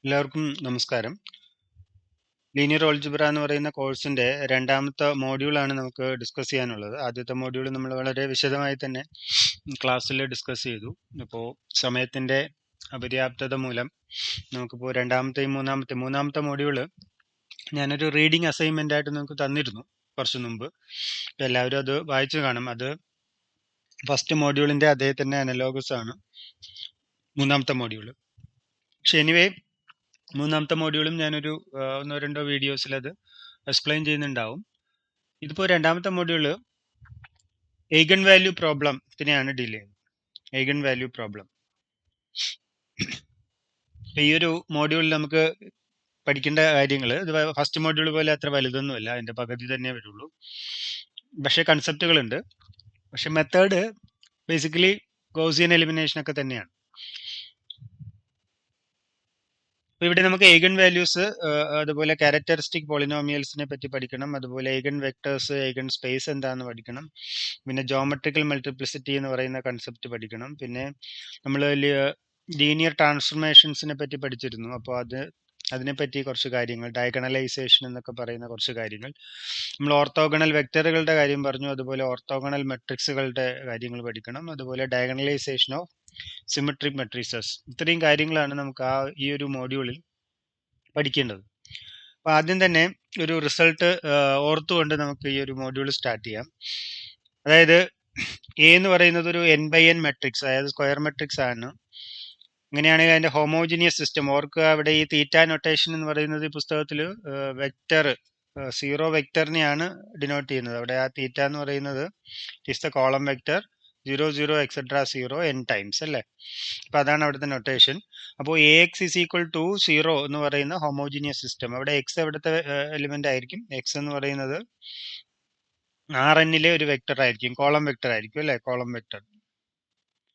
എല്ലാവർക്കും നമസ്കാരം. Linear algebra എന്ന് പറയുന്ന കോഴ്സിന്റെ രണ്ടാമത്തെ മോഡ്യൂളാണ് നമുക്ക് ഡിസ്കസ് ചെയ്യാനുള്ളത്. ആദ്യത്തെ മോഡ്യൂൾ നമ്മൾ വളരെ വിശദമായി തന്നെ ക്ലാസ്സിൽ ഡിസ്കസ് ചെയ്തു. അപ്പോൾ സമയത്തിന്റെ അപര്യാപ്തത മൂലം നമുക്കിപ്പോൾ രണ്ടാമത്തെയും മൂന്നാമത്തെ മോഡ്യൂള് ഞാനൊരു റീഡിംഗ് അസൈൻമെന്റ് ആയിട്ട് നമുക്ക് തന്നിരുന്നു കുറച്ച് മുമ്പ്. അപ്പോൾ എല്ലാവരും അത് വായിച്ചു കാണും. അത് ഫസ്റ്റ് മോഡ്യൂളിന്റെ അതേ തന്നെ അനലോഗസ് ആണ് മൂന്നാമത്തെ മോഡ്യൂള്. പക്ഷെ എനിവേ മൂന്നാമത്തെ മോഡ്യൂളും ഞാനൊരു ഒന്നോ രണ്ടോ വീഡിയോസിൽ അത് എക്സ്പ്ലെയിൻ ചെയ്യുന്നുണ്ടാവും. ഇതിപ്പോൾ രണ്ടാമത്തെ മോഡ്യൂള് എയ്ഗൺ വാല്യൂ പ്രോബ്ലത്തിനെയാണ് ഡീൽ ചെയ്യുന്നത്. എയ്ഗൺ വാല്യൂ പ്രോബ്ലം. ഈ ഒരു മോഡ്യൂളിൽ നമുക്ക് പഠിക്കേണ്ട കാര്യങ്ങൾ ഇത് ഫസ്റ്റ് മോഡ്യൂൾ പോലെ അത്ര വലുതൊന്നുമല്ല, അതിന്റെ പകുതി തന്നെ വരുള്ളൂ. പക്ഷെ കൺസെപ്റ്റുകളുണ്ട്. പക്ഷെ മെത്തേഡ് ബേസിക്കലി ഗൗസിയൻ എലിമിനേഷൻ ഒക്കെ തന്നെയാണ്. ഇവിടെ നമുക്ക് എയ്ഗൺ വാല്യൂസ്, അതുപോലെ ക്യാരക്ടറിസ്റ്റിക് പോളിനോമിയൽസിനെ പറ്റി പഠിക്കണം. അതുപോലെ എയ്ഗൺ വെക്ടേഴ്സ്, എയ്ഗൺ സ്പേസ് എന്താണെന്ന് പഠിക്കണം. പിന്നെ ജോമെട്രിക്കൽ മൾട്ടിപ്ലിസിറ്റി എന്ന് പറയുന്ന കൺസെപ്റ്റ് പഠിക്കണം. പിന്നെ നമ്മൾ ലീനിയർ ട്രാൻസ്ഫോർമേഷൻസിനെ പറ്റി പഠിച്ചിരുന്നു. അപ്പോൾ അതിനെപ്പറ്റി കുറച്ച് കാര്യങ്ങൾ, ഡയഗണലൈസേഷൻ എന്നൊക്കെ പറയുന്ന കുറച്ച് കാര്യങ്ങൾ. നമ്മൾ ഓർത്തോഗണൽ വെക്ടറുകളുടെ കാര്യം പറഞ്ഞു. അതുപോലെ ഓർത്തോഗണൽ മെട്രിക്സുകളുടെ കാര്യങ്ങൾ പഠിക്കണം. അതുപോലെ ഡയഗണലൈസേഷൻ ഓഫ് സിമെട്രിക് മെട്രിസസ്. ഇത്രയും കാര്യങ്ങളാണ് നമുക്ക് ഈ ഒരു മോഡ്യൂളിൽ പഠിക്കേണ്ടത്. അപ്പൊ ആദ്യം തന്നെ ഒരു റിസൾട്ട് ഓർത്തുകൊണ്ട് നമുക്ക് ഈ ഒരു മോഡ്യൂൾ സ്റ്റാർട്ട് ചെയ്യാം. അതായത് എ എന്ന് പറയുന്നത് ഒരു n/n മെട്രിക്സ്, അതായത് സ്ക്വയർ മെട്രിക്സ് ആണ്. അങ്ങനെയാണെങ്കിൽ അതിന്റെ ഹോമോജിനിയസ് സിസ്റ്റം ഓർക്കുക. അവിടെ ഈ തീറ്റ നൊട്ടേഷൻ എന്ന് പറയുന്നത് ഈ പുസ്തകത്തിൽ വെക്ടർ സീറോ വെക്ടറിനെയാണ് ഡിനോട്ട് ചെയ്യുന്നത്. അവിടെ ആ തീറ്റ എന്ന് പറയുന്നത് is the column vector 0 0 etcetera 0 n times അല്ലേ. അപ്പൊ അതാണ് അവിടുത്തെ നൊട്ടേഷൻ. അപ്പോൾ A x is equal to 0 എന്ന് പറയുന്ന ഹോമോജിനിയസ് സിസ്റ്റം. അവിടെ എക്സ് എവിടുത്തെ എലിമെന്റ് ആയിരിക്കും? എക്സ് എന്ന് പറയുന്നത് Rn-ലെ ഒരു വെക്ടർ ആയിരിക്കും, കോളം വെക്ടർ ആയിരിക്കും അല്ലെ, കോളം വെക്ടർ.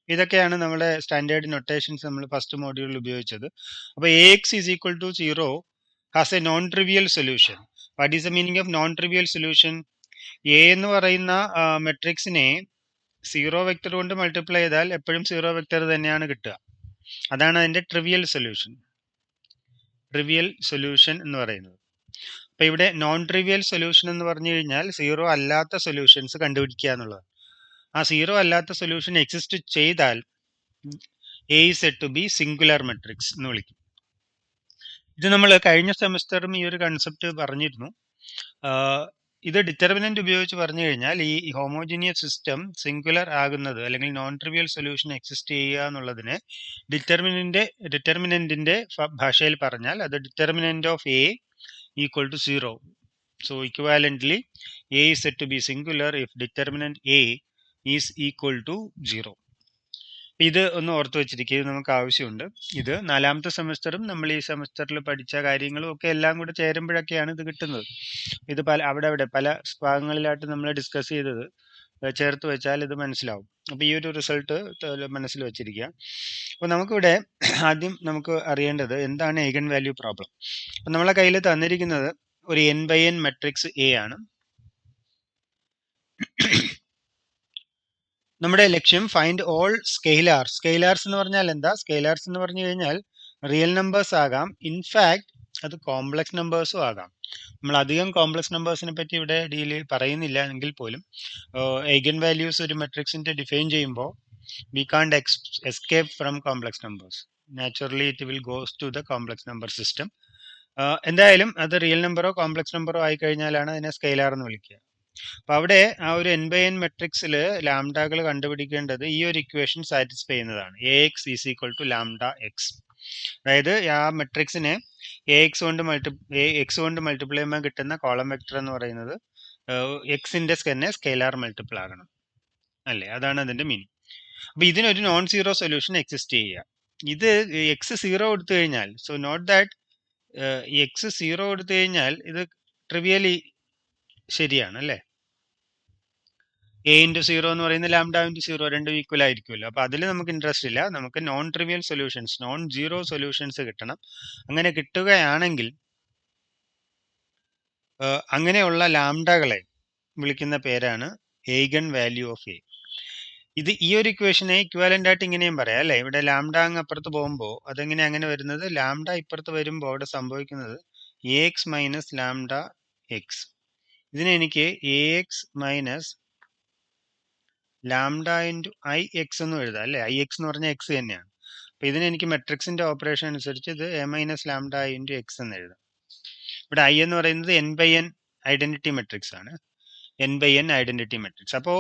ഇതൊക്കെയാണ് നമ്മുടെ സ്റ്റാൻഡേർഡ് നൊട്ടേഷൻസ് നമ്മൾ ഫസ്റ്റ് മോഡ്യൂളിൽ ഉപയോഗിച്ചത്. അപ്പോൾ A X is equal to 0 has a non trivial solution. What is the meaning of non trivial solution? A എന്ന് പറയുന്ന മെട്രിക്സിനെ 0 വെക്ടർ കൊണ്ട് മൾട്ടിപ്ലൈ ചെയ്താൽ എപ്പോഴും 0 വെക്ടർ തന്നെയാണ് കിട്ടുക. അതാണ് അതിന്റെ ട്രിവിയൽ സൊല്യൂഷൻ. ട്രിവിയൽ സൊല്യൂഷൻ എന്ന് പറയുന്നത്. അപ്പൊ ഇവിടെ നോൺ ട്രിവിയൽ സൊല്യൂഷൻ എന്ന് പറഞ്ഞു കഴിഞ്ഞാൽ 0 അല്ലാത്ത സൊല്യൂഷൻസ് കണ്ടുപിടിക്കുക എന്നുള്ളത്. ആ 0 അല്ലാത്ത സൊല്യൂഷൻ എക്സിസ്റ്റ് ചെയ്താൽ A is said to be singular matrix എന്ന് വിളിക്കും. ഇത് നമ്മൾ കഴിഞ്ഞ സെമിസ്റ്ററും ഈ ഒരു കൺസെപ്റ്റ് പറഞ്ഞിരുന്നു. ഇത് ഡിറ്റർമിനന്റ് ഉപയോഗിച്ച് പറഞ്ഞു കഴിഞ്ഞാൽ ഈ ഹോമോജിനിയസ് സിസ്റ്റം സിംഗുലർ ആകുന്നത്, അല്ലെങ്കിൽ നോൺ ട്രിവിയൽ സൊല്യൂഷൻ എക്സിസ്റ്റ് ചെയ്യുക എന്നുള്ളതിന് ഡിറ്റർമിനന്റിന്റെ ഭാഷയിൽ പറഞ്ഞാൽ അത് determinant of A equal to 0. So equivalently a is said to be singular if determinant a is equal to 0. ഇത് ഒന്ന് ഓർത്തു വെച്ചിരിക്കുക, ഇത് നമുക്ക് ആവശ്യമുണ്ട്. ഇത് നാലാമത്തെ സെമിസ്റ്ററും നമ്മൾ ഈ സെമിസ്റ്ററിൽ പഠിച്ച കാര്യങ്ങളും ഒക്കെ എല്ലാം കൂടെ ചേരുമ്പോഴൊക്കെയാണ് ഇത് കിട്ടുന്നത്. ഇത് അവിടെ പല ഭാഗങ്ങളിലായിട്ട് നമ്മൾ ഡിസ്കസ് ചെയ്തത് ചേർത്ത് വെച്ചാൽ ഇത് മനസ്സിലാവും. അപ്പൊ ഈ ഒരു റിസൾട്ട് മനസ്സിൽ വെച്ചിരിക്കുക. അപ്പൊ നമുക്കിവിടെ ആദ്യം നമുക്ക് അറിയേണ്ടത് എന്താണ് എയ്ഗൺ വാല്യൂ പ്രോബ്ലം. അപ്പൊ നമ്മളെ കയ്യിൽ തന്നിരിക്കുന്നത് ഒരു n/n മെട്രിക്സ് എ ആണ്. നമ്മുടെ ലക്ഷ്യം ഫൈൻഡ് ഓൾ സ്കെയിലാർസ്. സ്കെയിലാർസ് എന്ന് പറഞ്ഞാൽ എന്താ? സ്കെയിലാർസ് എന്ന് പറഞ്ഞു കഴിഞ്ഞാൽ റിയൽ നമ്പേഴ്സ് ആകാം, ഇൻഫാക്ട് അത് കോംപ്ലക്സ് നമ്പേഴ്സും ആകാം. നമ്മൾ അധികം കോംപ്ലക്സ് നമ്പേഴ്സിനെ പറ്റി ഇവിടെ ഡീൽ പറയുന്നില്ല എങ്കിൽ പോലും എയ്ഗൺ വാല്യൂസ് ഒരു മെട്രിക്സിന്റെ ഡിഫൈൻ ചെയ്യുമ്പോൾ we can't escape from complex numbers. Naturally it will goes to the complex number system. എന്തായാലും അത് റിയൽ നമ്പറോ കോംപ്ലക്സ് നമ്പറോ ആയി കഴിഞ്ഞാലാണ് അതിനെ സ്കെയിലാർ എന്ന് വിളിക്കുക. അപ്പൊ അവിടെ ആ ഒരു n/n മെട്രിക്സിൽ ലാംഡകൾ കണ്ടുപിടിക്കേണ്ടത് ഈ ഒരു ഇക്വേഷൻ സാറ്റിസ്ഫൈ ചെയ്യുന്നതാണ്. A X is equal to lambda x. അതായത് ആ മെട്രിക്സിനെ എക്സ് കൊണ്ട് മൾട്ടിപ്ലൈ ചെയ്യുമ്പോൾ കിട്ടുന്ന കോളം വെക്ടർ എന്ന് പറയുന്നത് എക്സിന്റെ തന്നെ സ്കെയിലാർ മൾട്ടിപ്പിൾ ആകണം അല്ലേ. അതാണ് അതിന്റെ മീനിങ്. അപ്പൊ ഇതിനൊരു നോൺ സീറോ സൊല്യൂഷൻ എക്സിസ്റ്റ് ചെയ്യുക. ഇത് എക്സ് 0 എടുത്തു കഴിഞ്ഞാൽ, സോ നോട്ട് ദാറ്റ് എക്സ് 0 എടുത്തു കഴിഞ്ഞാൽ ഇത് ട്രിവിയലി ശരിയാണ് അല്ലേ. എ ഇൻറ്റു 0 എന്ന് പറയുന്നത് ലാംഡ ഇൻറ്റു 0 രണ്ടും ഈക്വൽ ആയിരിക്കുമല്ലോ. അപ്പൊ അതിൽ നമുക്ക് ഇൻട്രസ്റ്റ് ഇല്ല. നമുക്ക് non trivial solutions, non zero solutions കിട്ടണം. അങ്ങനെ കിട്ടുകയാണെങ്കിൽ അങ്ങനെയുള്ള ലാംഡകളെ വിളിക്കുന്ന പേരാണ് എയ്ഗൺ വാല്യൂ ഓഫ് എ. ഈ ഒരു ഇക്വേഷനെ ഇക്വാലന്റ് ആയിട്ട് ഇങ്ങനെയും പറയാം അല്ലെ. ഇവിടെ ലാംഡ അങ്ങ് അപ്പുറത്ത് പോകുമ്പോൾ അതെങ്ങനെ അങ്ങനെ വരുന്നത്, ലാംഡ ഇപ്പുറത്ത് വരുമ്പോൾ അവിടെ സംഭവിക്കുന്നത് A X minus lambda X. ഇതിനെ എനിക്ക് A X minus lambda into I X എന്നും എഴുതാം അല്ലെ. ഐ എക്സ് എന്ന് പറഞ്ഞാൽ എക്സ് തന്നെയാണ്. അപ്പൊ ഇതിനെ എനിക്ക് മെട്രിക്സിന്റെ ഓപ്പറേഷൻ അനുസരിച്ച് ഇത് A minus lambda I into X എന്ന് എഴുതാം. ഇവിടെ ഐ എന്ന് പറയുന്നത് N by N identity matrix ആണ്, N by N identity matrix. അപ്പോൾ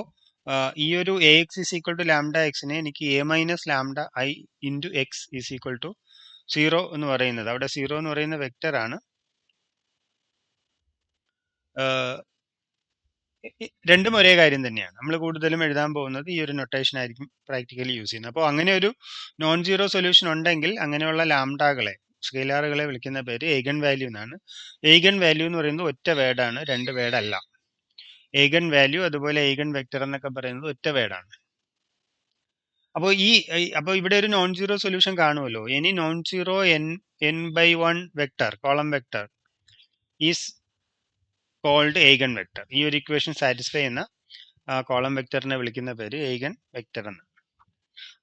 ഈ ഒരു A X is equal to lambda എക്സിനെ എനിക്ക് A minus lambda I into X is equal to 0 എന്ന് പറയുന്നത്, അവിടെ 0 എന്ന് പറയുന്ന വെക്റ്റർ ആണ്. രണ്ടും ഒരേ കാര്യം തന്നെയാണ്. നമ്മൾ കൂടുതലും എഴുതാൻ പോകുന്നത് ഈ ഒരു നൊട്ടേഷൻ ആയിരിക്കും പ്രാക്ടിക്കലി യൂസ് ചെയ്യുന്നത്. അപ്പോൾ അങ്ങനെ ഒരു നോൺ സീറോ സൊല്യൂഷൻ ഉണ്ടെങ്കിൽ അങ്ങനെയുള്ള ലാംഡാകളെ, സ്കെയിലാറുകളെ വിളിക്കുന്ന പേര് ഏഗൻ വാല്യൂ എന്നാണ്. ഏഗൻ വാല്യൂ എന്ന് പറയുന്നത് ഒറ്റ വേർഡാണ്, രണ്ട് വേർഡ് അല്ല. ഏഗൻ വാല്യൂ അതുപോലെ ഏഗൻ വെക്റ്റർ എന്നൊക്കെ പറയുന്നത് ഒറ്റ വേർഡാണ്. അപ്പോൾ അപ്പോൾ ഇവിടെ ഒരു നോൺ സീറോ സൊല്യൂഷൻ കാണുമല്ലോ. Any non zero n by one vector, column vector is called eigen vector. ഈ ഒരു ഇക്വേഷൻ സാറ്റിസ്ഫൈ ചെയ്യുന്ന കോളം വെക്റ്ററിനെ വിളിക്കുന്ന പേര് ഏഗൻ വെക്റ്റർ എന്ന്.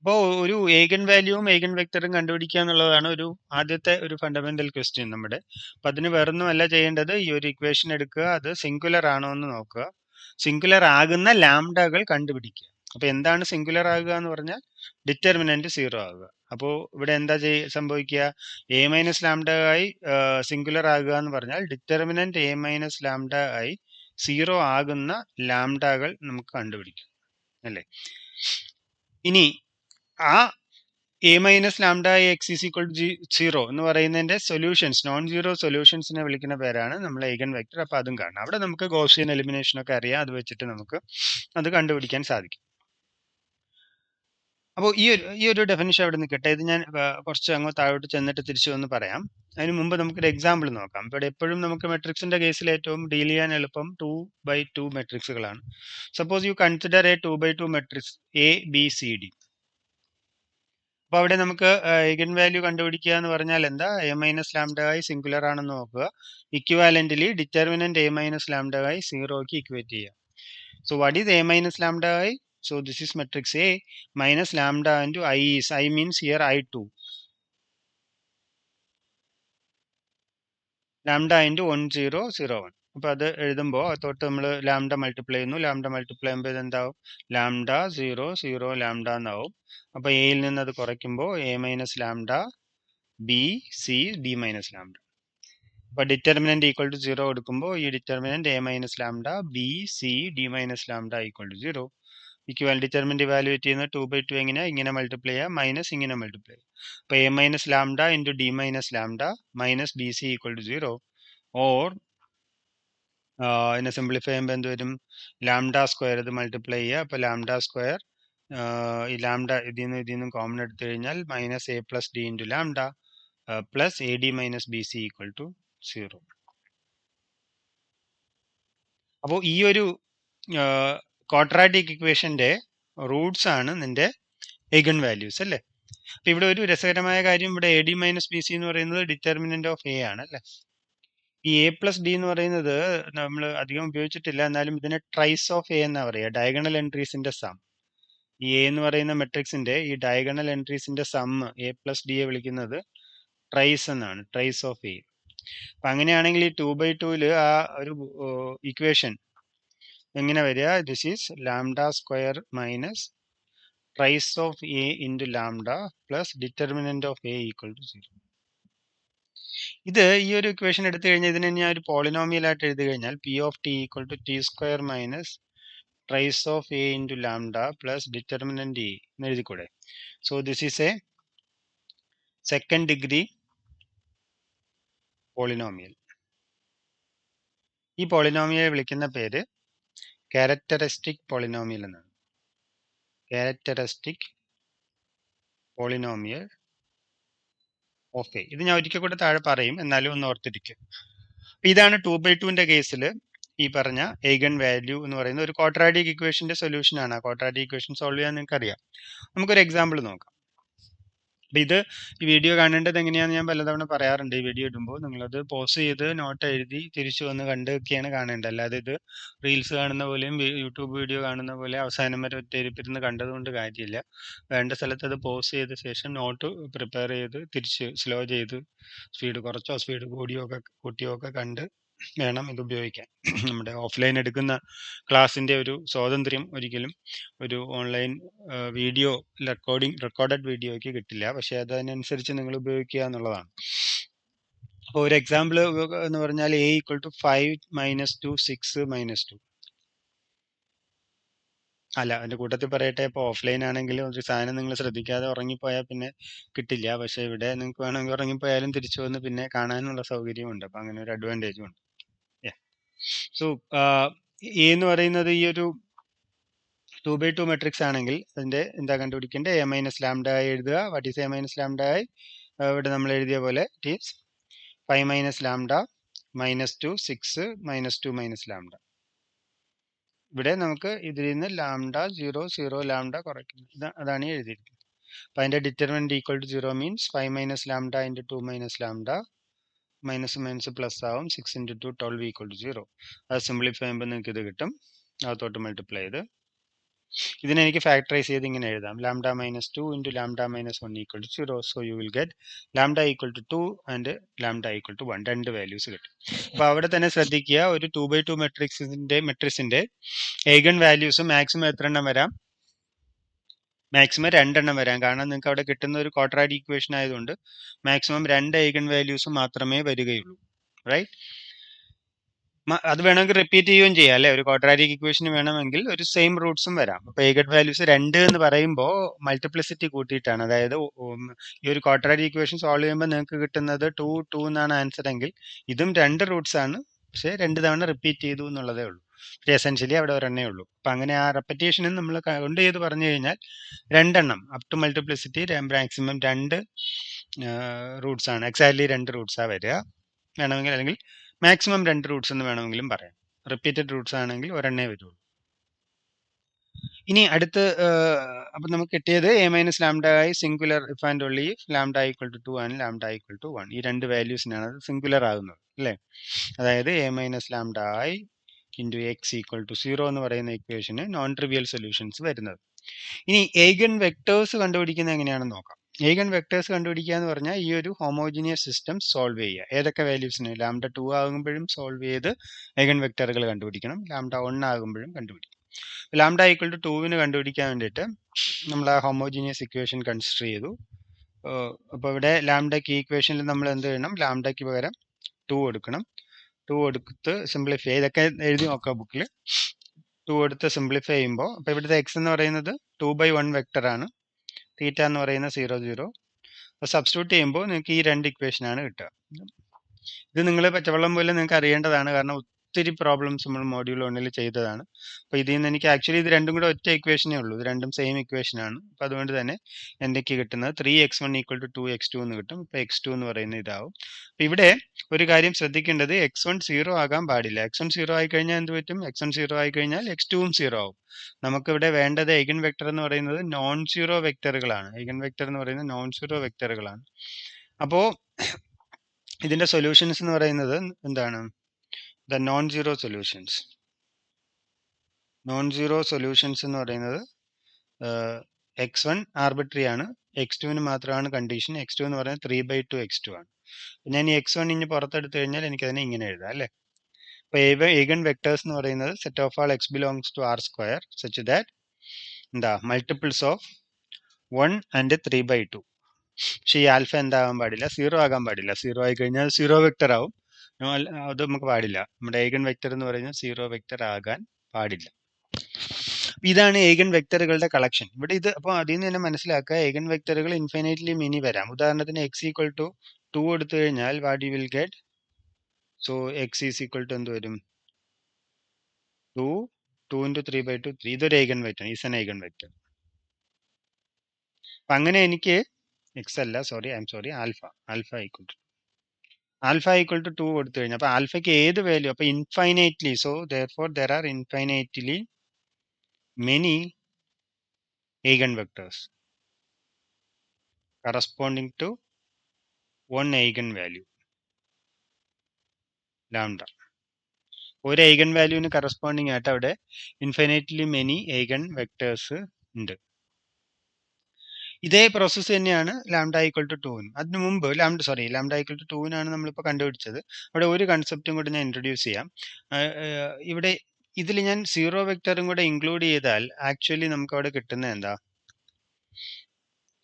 അപ്പോൾ ഒരു ഏഗൻ വാല്യൂവും ഏഗൻ വെക്റ്ററും കണ്ടുപിടിക്കുക എന്നുള്ളതാണ് ഒരു ആദ്യത്തെ ഒരു ഫണ്ടമെന്റൽ ക്വസ്റ്റ്യൻ നമ്മുടെ. അപ്പൊ അതിന് വേറൊന്നും അല്ല ചെയ്യേണ്ടത്, ഈ ഒരു ഇക്വേഷൻ എടുക്കുക, അത് സിംഗുലർ ആണോ എന്ന് നോക്കുക, സിംഗുലർ ആകുന്ന ലാംഡകൾ കണ്ടുപിടിക്കുക. അപ്പൊ എന്താണ് സിംഗുലർ ആകുക എന്ന് പറഞ്ഞാൽ ഡിറ്റർമിനന്റ് 0 ആകുക. അപ്പോൾ ഇവിടെ എന്താ സംഭവിക്കുക, എ മൈനസ് ലാംഡ ആയി സിംഗുലർ ആകുക എന്ന് പറഞ്ഞാൽ ഡിറ്റർമിനന്റ് എ മൈനസ് ലാംഡ ആയി 0 ആകുന്ന ലാംഡകൾ നമുക്ക് കണ്ടുപിടിക്കാം അല്ലേ. ഇനി ആ A minus lambda x is equal to 0 എന്ന് പറയുന്നതിന്റെ സൊല്യൂഷൻസ്, നോൺ സീറോ സൊല്യൂഷൻസിനെ വിളിക്കുന്ന പേരാണ് നമ്മൾ ഏഗൻ വെക്റ്റർ. അപ്പൊ അതും കാണാം. അവിടെ നമുക്ക് ഗോസിയൻ എലിമിനേഷൻ ഒക്കെ അറിയാം, അത് വെച്ചിട്ട് നമുക്ക് അത് കണ്ടുപിടിക്കാൻ സാധിക്കും. അപ്പോൾ ഈ ഒരു ഡെഫിനിഷൻ അവിടെ നിൽക്കട്ടെ. ഇത് ഞാൻ കുറച്ച് അങ്ങോട്ട് താഴോട്ട് ചെന്നിട്ട് തിരിച്ചു വന്ന് പറയാം. അതിന് മുമ്പ് നമുക്കൊരു എക്സാമ്പിൾ നോക്കാം. ഇവിടെ എപ്പോഴും നമുക്ക് മെട്രിക്സിന്റെ കേസിൽ ഏറ്റവും ഡീൽ ചെയ്യാൻ എളുപ്പം 2x2 മെട്രിക്സുകളാണ്. Suppose you consider a 2x2 matrix A B C D. അപ്പൊ അവിടെ നമുക്ക് ഐഗൻ വാല്യൂ കണ്ടുപിടിക്കുക എന്ന് പറഞ്ഞാൽ എന്താ, എ മൈനസ് ലാംഡ ആയി സിംഗുലർ ആണെന്ന് നോക്കുക, equivalently determinant A minus lambda ആയി 0ക്ക് ഇക്വേറ്റ് ചെയ്യുക. So what is A minus lambda ആയി? So this is matrix A minus lambda into I is, I means here I2, lambda into 1 0 0 1. അപ്പോൾ അത് എഴുതുമ്പോൾ തൊട്ട് നമ്മൾ ലാംഡ മൾട്ടിപ്ലൈ ചെയ്യുന്നു, ലാംഡ മൾട്ടിപ്ലൈ ചെയ്യുമ്പോൾ ഇതെന്താവും, ലാംഡ 0 0 ലാംഡ എന്നാവും. അപ്പോൾ എയിൽ നിന്ന് അത് കുറയ്ക്കുമ്പോൾ a minus lambda b C d minus lambda. അപ്പോൾ ഡിറ്റർമിനന്റ് ഈക്വൽ ടു 0 കൊടുക്കുമ്പോൾ ഈ determinant A minus lambda b C d minus lambda equal to 0. Equal determinant evaluate ചെയ്യുന്ന 2x2 എങ്ങനെയാ, ഇങ്ങനെ മൾട്ടിപ്ലൈ ചെയ്യുക, മൈനസ് ഇങ്ങനെ മൾട്ടിപ്ലൈ ചെയ്യുക. അപ്പോൾ A minus lambda into d minus lambda minus b c equal to 0. Or ഇതിനെ simplify ചെയ്യുമ്പോൾ എന്ത് വരും, ലാംഡ സ്ക്വയർ ഇത് മൾട്ടിപ്ലൈ ചെയ്യുക. അപ്പോൾ ലാംഡ സ്ക്വയർ ഈ ലാംഡ ഇതിൽ നിന്നും കോമൺ എടുത്തു കഴിഞ്ഞാൽ minus a plus d into lambda plus a d minus b c equal to 0. അപ്പോൾ ഈ ഒരു ക്വാഡ്രാറ്റിക് ഇക്വേഷന്റെ റൂട്ട്സ് ആണ് നിന്റെ ഏഗൻ വാല്യൂസ് അല്ലേ. അപ്പൊ ഇവിടെ ഒരു രസകരമായ കാര്യം, ഇവിടെ A d minus b C എന്ന് പറയുന്നത് ഡിറ്റർമിനന്റ് ഓഫ് എ ആണ് അല്ലേ. ഈ എ പ്ലസ് ഡി എന്ന് പറയുന്നത് നമ്മൾ അധികം ഉപയോഗിച്ചിട്ടില്ല, എന്നാലും ഇതിനെ ട്രൈസ് ഓഫ് എ എന്നാ പറയുക, ഡയഗണൽ എൻട്രീസിന്റെ സം. ഈ എ എന്ന് പറയുന്ന മെട്രിക്സിന്റെ ഈ ഡയഗണൽ എൻട്രീസിന്റെ സം എ പ്ലസ് ഡിയെ വിളിക്കുന്നത് ട്രൈസ് എന്നാണ്, ട്രൈസ് ഓഫ് എ. അപ്പൊ അങ്ങനെയാണെങ്കിൽ ഈ 2x2 ആ ഒരു ഇക്വേഷൻ എങ്ങനെ വരിക, this is lambda square minus trace of A into lambda plus determinant of A equal to 0. ഇത് ഈ ഒരു ഇക്വേഷൻ എടുത്തു കഴിഞ്ഞാൽ ഇതിനെ ഞാൻ ഒരു പോളിനോമിയൽ ആയിട്ട് എഴുതി കഴിഞ്ഞാൽ P of T equal to T square minus trace of A into lambda plus determinant A എന്ന് എഴുതിക്കൂടെ. So this is a second degree polynomial. ഈ പോളിനോമിയൽ വിളിക്കുന്ന പേര് ക്യാരക്ടറിസ്റ്റിക് പോളിനോമിയൽ എന്നാണ്. Characteristic polynomial of A. ഇത് ഞാൻ ഒരിക്കൽ കൂടെ താഴെ പറയും, എന്നാലും ഒന്ന് ഓർത്തിരിക്കും. ഇതാണ് 2x2 കേസിൽ ഈ പറഞ്ഞ ഏഗൻ വാല്യൂ എന്ന് പറയുന്ന ഒരു ക്വാഡ്രാറ്റിക് ഇക്വേഷന്റെ സൊല്യൂഷൻ ആണ്. ആ ക്വാഡ്രാറ്റിക് ഇക്വേഷൻ സോൾവ് ചെയ്യാൻ നിങ്ങൾക്ക് അറിയാം. നമുക്കൊരു എക്സാമ്പിൾ നോക്കാം. ഇത് ഈ വീഡിയോ കാണേണ്ടത് എങ്ങനെയാണെന്ന് ഞാൻ പലതവണ പറയാറുണ്ട്. ഈ വീഡിയോ ഇടുമ്പോൾ നിങ്ങളത് പോസ് ചെയ്ത് നോട്ട് എഴുതി തിരിച്ചു വന്ന് കണ്ടൊക്കെയാണ് കാണേണ്ടത്. അല്ലാതെ ഇത് റീൽസ് കാണുന്ന പോലെയും യൂട്യൂബ് വീഡിയോ കാണുന്ന പോലെ അവസാനം വരെ ഒറ്റയിരുപ്പിരുന്ന് കണ്ടതുകൊണ്ട് കാര്യമില്ല. വേണ്ട സ്ഥലത്ത് അത് പോസ് ചെയ്ത ശേഷം നോട്ട് പ്രിപ്പയർ ചെയ്ത് തിരിച്ച് സ്ലോ ചെയ്ത് സ്പീഡ് കുറച്ചോ സ്പീഡ് കൂട്ടിയോ ഒക്കെ കണ്ട് വേണം ഇത് ഉപയോഗിക്കാൻ. നമ്മുടെ ഓഫ്ലൈൻ എടുക്കുന്ന ക്ലാസ്സിൻ്റെ ഒരു സ്വാതന്ത്ര്യം ഒരിക്കലും ഒരു ഓൺലൈൻ വീഡിയോ റെക്കോർഡഡ് വീഡിയോയ്ക്ക് കിട്ടില്ല. പക്ഷെ അതിനനുസരിച്ച് നിങ്ങൾ ഉപയോഗിക്കുക എന്നുള്ളതാണ്. അപ്പോൾ ഒരു എക്സാമ്പിൾ എന്ന് പറഞ്ഞാൽ a equal to 5 minus 2 6 minus 2. അല്ല, അതിന്റെ കൂട്ടത്തിൽ പറയട്ടെ, ഇപ്പോൾ ഓഫ്ലൈൻ ആണെങ്കിൽ ഒരു സാധനം നിങ്ങൾ ശ്രദ്ധിക്കാതെ ഉറങ്ങിപ്പോയാൽ പിന്നെ കിട്ടില്ല. പക്ഷെ ഇവിടെ നിങ്ങൾക്ക് വേണമെങ്കിൽ ഉറങ്ങിപ്പോയാലും തിരിച്ചു വന്ന് പിന്നെ കാണാനുള്ള സൗകര്യമുണ്ട്. അപ്പം അങ്ങനെ ഒരു അഡ്വാൻറ്റേജും ഉണ്ട്. സോ എ എന്ന് പറയുന്നത് ഈ ഒരു 2x2 മെട്രിക്സ് ആണെങ്കിൽ അതിന്റെ എന്താ കണ്ടുപിടിക്കേണ്ടത്? എ മൈനസ് ലാംഡ ആയി എഴുതുക. What is A minus lambda ആയി? ഇവിടെ നമ്മൾ എഴുതിയ പോലെ it is 5 minus lambda minus 2 6 minus 2 minus lambda. ഇവിടെ നമുക്ക് ഇതിൽ നിന്ന് ലാംഡ 0 0 ലാംഡ കുറയ്ക്കുന്നത്, അതാണ് എഴുതിയിരിക്കുന്നത്. അപ്പം അതിന്റെ determinant equal to 0 means 5 minus lambda into 2 minus lambda, minus minus plus ആവും. 6 ഇൻറ്റു 2 12 ഈക്വൽ ടു 0. അത് സിംപ്ലിഫൈ ചെയ്യുമ്പോൾ നിങ്ങൾക്ക് ഇത് കിട്ടും. അകത്തോട്ട് മൾട്ടിപ്ലൈ ചെയ്ത് ഇതിനെ എനിക്ക് ഫാക്ടറൈസ് ചെയ്ത് ഇങ്ങനെ എഴുതാം. Lambda minus 2 into lambda minus 1 equal to 0. So you will get lambda equal to 2 and lambda equal to 1. രണ്ട് വാല്യൂസ് കിട്ടും. അപ്പോൾ അവിടെ തന്നെ ശ്രദ്ധിക്കുക, ഒരു 2x2 മെട്രിക്സിന്റെ ഏഗൺ വാല്യൂസ് മാക്സിമം എത്ര എണ്ണം വരാം? മാക്സിമം 2 എണ്ണം വരാം. കാരണം നിങ്ങൾക്ക് അവിടെ കിട്ടുന്ന ഒരു ക്വാഡ്രാറ്റിക് ഇക്വേഷൻ ആയതുകൊണ്ട് മാക്സിമം 2 ഏഗൺ വാല്യൂസ് മാത്രമേ വരികയുള്ളൂ. റൈറ്റ്? അത് വേണമെങ്കിൽ റിപ്പീറ്റ് ചെയ്യുകയും ചെയ്യാം അല്ലെ. ഒരു ക്വാഡ്രാറ്റിക് ഇക്വേഷൻ വേണമെങ്കിൽ ഒരു സെയിം റൂട്ട്സും വരാം. അപ്പൊ ഏഗൺ വാല്യൂസ് 2 എന്ന് പറയുമ്പോൾ മൾട്ടിപ്ലിസിറ്റി കൂട്ടിയിട്ടാണ്. അതായത് ഈ ഒരു ക്വാഡ്രാറ്റിക് ഇക്വേഷൻ സോൾവ് ചെയ്യുമ്പോൾ നിങ്ങൾക്ക് കിട്ടുന്നത് 2 2 എന്നാണ് ആൻസർ എങ്കിൽ ഇതും 2 റൂട്ട്സ് ആണ്, പക്ഷെ 2 തവണ റിപ്പീറ്റ് ചെയ്തു എന്നുള്ളതേ ഉള്ളൂ. പക്ഷേ എസെൻഷ്യലി അവിടെ ഒരെണ്ണേ ഉള്ളൂ. അപ്പൊ അങ്ങനെ ആ റെപ്പറ്റേഷനും നമ്മൾ കൗണ്ട് ചെയ്ത് പറഞ്ഞു കഴിഞ്ഞാൽ 2 എണ്ണം up to multiplicity maximum 2 roots ആണ്. എക്സാക്ട്ലി 2 റൂട്ട്സാണ് വരിക. വേണമെങ്കിൽ അല്ലെങ്കിൽ മാക്സിമം 2 റൂട്ട്സ് എന്ന് വേണമെങ്കിലും പറയാം. റിപ്പീറ്റഡ് റൂട്ട്സ് ആണെങ്കിൽ ഒരെണ്ണേ വരുള്ളൂ. ഇനി അടുത്ത് അപ്പം നമുക്ക് കിട്ടിയത് എ മൈനസ് ലാംഡ ആയി singular if and only lambda equal to 2 and lambda equal to 1. ഈ രണ്ട് വാല്യൂസിനാണ് അത് സിംഗുലർ ആകുന്നത് അല്ലേ. അതായത് എ മൈനസ് ലാംഡ ആയി ഇൻറ്റു എക്സ് ഈക്വൽ ടു 0 എന്ന് പറയുന്ന ഇക്വേഷന് നോൺ ട്രിവിയൽ സൊല്യൂഷൻസ് വരുന്നത്. ഇനി ഏഗൺ വെക്ടേഴ്സ് കണ്ടുപിടിക്കുന്നത് എങ്ങനെയാണെന്ന് നോക്കാം. ഏഗൺ വെക്ടേഴ്സ് കണ്ടുപിടിക്കുക എന്ന് പറഞ്ഞാൽ ഈ ഒരു ഹോമോജിനിയസ് സിസ്റ്റം സോൾവ് ചെയ്യുക. ഏതൊക്കെ വാല്യൂസിന്? ലാംഡ 2 ആകുമ്പോഴും സോൾവ് ചെയ്ത് ഏഗൺ വെക്ടറുകൾ കണ്ടുപിടിക്കണം. ലാംഡ 1 ആകുമ്പോഴും കണ്ടുപിടിക്കണം. ലാംഡ ഈക്വൽ ടു 2 കണ്ടുപിടിക്കാൻ വേണ്ടിയിട്ട് നമ്മൾ ആ ഹോമോജിനിയസ് ഇക്വേഷൻ കൺസിഡർ ചെയ്തു. അപ്പോൾ ഇവിടെ ലാംഡയ്ക്ക് ഈ ഇക്വേഷനിൽ നമ്മൾ എന്ത് ചെയ്യണം? ലാംഡയ്ക്ക് പകരം 2 കൊടുക്കണം. 2 കൊടുത്ത് സിംപ്ലിഫൈ, ഇതൊക്കെ എഴുതി നോക്കാം ബുക്കിൽ. 2 എടുത്ത് സിംപ്ലിഫൈ ചെയ്യുമ്പോൾ അപ്പോൾ ഇവിടുത്തെ എക്സ് എന്ന് പറയുന്നത് 2/1 വെക്ടർ ആണ്. തീറ്റ എന്ന് പറയുന്നത് 0 0. അപ്പോൾ സബ്സ്റ്റിറ്റ്യൂട്ട് ചെയ്യുമ്പോൾ നിങ്ങൾക്ക് ഈ രണ്ട് ഇക്വേഷനാണ് കിട്ടുക. ഇത് നിങ്ങൾ പച്ചവെള്ളം പോലെ നിങ്ങൾക്ക് അറിയേണ്ടതാണ്, കാരണം ഒത്തിരി പ്രോബ്ലംസ് നമ്മൾ മൊഡ്യൂൾ 1 ചെയ്തതാണ്. അപ്പോൾ ഇതിൽ നിന്ന് എനിക്ക് ആക്ച്വലി ഇത് രണ്ടും കൂടെ ഒറ്റ ഇക്വേഷനേ ഉള്ളൂ. ഇത് രണ്ടും സെയിം ഇക്വേഷൻ ആണ്. അപ്പോൾ അതുകൊണ്ട് തന്നെ എന്തൊക്കെ കിട്ടുന്നത്? 3x1 ഈക്വൽ ടു 2x2 എന്ന് കിട്ടും. ഇപ്പോൾ x2 എന്ന് പറയുന്നത് ഇതാവും. അപ്പോൾ ഇവിടെ ഒരു കാര്യം ശ്രദ്ധിക്കേണ്ടത്, x1 0 ആകാൻ പാടില്ല. x1 0 ആയി കഴിഞ്ഞാൽ എന്ത് പറ്റും? x1 0 ആയി കഴിഞ്ഞാൽ x2ഉം 0 ആവും. നമുക്കിവിടെ വേണ്ടത് ഏഗൻ വെക്ടർ എന്ന് പറയുന്നത് നോൺ സീറോ വെക്ടറുകളാണ്. ഏഗൻ വെക്ടർ എന്ന് പറയുന്നത് നോൺ സീറോ വെക്ടറുകളാണ്. അപ്പോൾ ഇതിന്റെ സൊല്യൂഷൻസ് എന്ന് പറയുന്നത് എന്താണ്? The non zero solutions. Non zero solutions എന്ന് പറയുന്നത് x1 ആർബിട്രറി ആണ്, x2ന് മാത്രമാണ് കണ്ടീഷൻ. x2 എന്ന് പറയുന്നത് 3/2 x2 ആണ്. ഞാൻ ഈ x1 ഇനി പുറത്തെടുത്തു കഴിഞ്ഞാൽ എനിക്കതിനെ ഇങ്ങനെ എഴുതാം അല്ലേ. അപ്പോൾ ഏഗൻ വെക്ടേഴ്സ് എന്ന് പറയുന്നത് set of all x belongs to R square such that എന്താ മൾട്ടിപ്പിൾസ് ഓഫ് 1 ആൻഡ് 3/2. പക്ഷേ ഈ ആൽഫ എന്താകാൻ പാടില്ല? 0 ആകാൻ പാടില്ല. 0 ആയി കഴിഞ്ഞാൽ 0 വെക്ടർ ആവും. അത് നമുക്ക് പാടില്ല. നമ്മുടെ ഏഗൻ വെക്ടർ എന്ന് പറയുന്നത് 0 വെക്ടർ ആകാൻ പാടില്ല. ഇതാണ് ഏഗൻ വെക്ടറുകളുടെ കളക്ഷൻ. ഇവിടെ ഇത് അപ്പോൾ അതിൽ നിന്ന് തന്നെ മനസ്സിലാക്കുക, ഏഗൻ വെക്ടറുകൾ ഇൻഫൈനൈറ്റ്ലി മിനി വരാം. ഉദാഹരണത്തിന് എക്സ് ഈക്വൽ ടു 2 എടുത്തു കഴിഞ്ഞാൽ what you will get? So x is equal to എന്ത് വരും? 2 into 3/2 3. ഇതൊരു eigen vector, is an eigen vector. അപ്പം അങ്ങനെ എനിക്ക് എക്സ് അല്ല, ആൽഫ ഈക്വൽ ടു 2 കൊടുത്തു കഴിഞ്ഞാൽ അപ്പൊ ആൽഫയ്ക്ക് ഏത് വാല്യൂ? അപ്പൊ infinitely, so therefore there are infinitely many eigen vectors. Corresponding to one eigen value lambda. ഒരു ഐഗൺ വാല്യൂവിന് കറസ്പോണ്ടിങ് ആയിട്ട് അവിടെ ഇൻഫിനിറ്റ്ലി മെനി ഐഗൺ വെക്ടേഴ്സ് ഉണ്ട്. ഇതേ പ്രോസസ്സ് തന്നെയാണ് ലാംഡ ഈക്വൽ ടു 2. അതിന് മുമ്പ് ലാംഡ ഈക്വൽ ടു 2 നമ്മളിപ്പോൾ കണ്ടുപിടിച്ചത്. അവിടെ ഒരു കൺസെപ്റ്റും കൂടി ഞാൻ ഇൻട്രൊഡ്യൂസ് ചെയ്യാം. ഇവിടെ ഇതിൽ ഞാൻ സീറോ വെക്ടറും കൂടെ ഇൻക്ലൂഡ് ചെയ്താൽ ആക്ച്വലി നമുക്ക് അവിടെ കിട്ടുന്നത് എന്താ?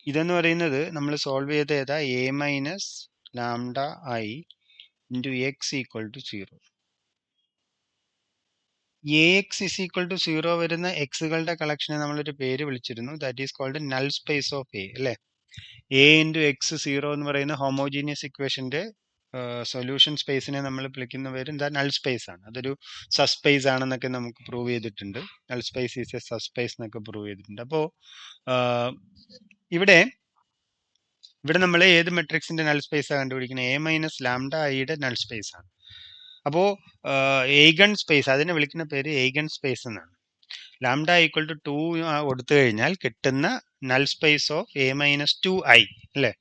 ഇതെന്ന് പറയുന്നത് നമ്മൾ സോൾവ് ചെയ്ത ഏതാ? A minus lambda I into X equal to 0. A x is equal to 0 വരുന്ന എക്സുകളുടെ കളക്ഷനെ നമ്മളൊരു പേര് വിളിച്ചിരുന്നു. That is called null space of A, അല്ലേ? എ ഇൻറ്റു എക്സ് 0 എന്ന് പറയുന്ന ഹോമോജീനിയസ് ഇക്വേഷന്റെ സൊല്യൂഷൻ സ്പേസിനെ നമ്മൾ വിളിക്കുന്ന പേര് എന്താ? നൾ സ്പേസ് ആണ്. അതൊരു സബ്സ്പേസ് ആണെന്നൊക്കെ നമുക്ക് പ്രൂവ് ചെയ്തിട്ടുണ്ട്. Null space is a subspace എന്നൊക്കെ പ്രൂവ് ചെയ്തിട്ടുണ്ട്. അപ്പോൾ ഇവിടെ നമ്മൾ ഏത് മെട്രിക്സിന്റെ നൾ സ്പേസ് കണ്ടുപിടിക്കുന്നത്? എ മൈനസ് ലാംഡ ഐയുടെ നൾ സ്പേസ് ആണ്. അപ്പോൾ ഏഗൺ സ്പേസ്, അതിനെ വിളിക്കുന്ന പേര് ഏഗൺ സ്പേസ് എന്നാണ്. ലാംഡ ഈക്വൽ ടു 2 കൊടുത്തു കഴിഞ്ഞാൽ കിട്ടുന്ന null space of A minus 2i, അല്ലേ?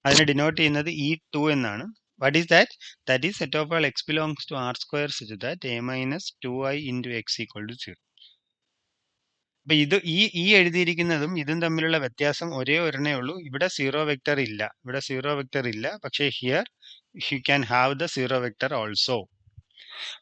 അതിനെ ഡിനോട്ട് ചെയ്യുന്നത് E2 എന്നാണ്. What is that? That is set of all x belongs to R square such that a minus 2i into x equal to 0. അപ്പൊ ഇത് ഈ എഴുതിയിരിക്കുന്നതും ഇതും തമ്മിലുള്ള വ്യത്യാസം ഒരേ ഒരെണ്ണേ ഉള്ളൂ. ഇവിടെ സീറോ വെക്ടർ ഇല്ല. പക്ഷേ here you can have the zero vector also.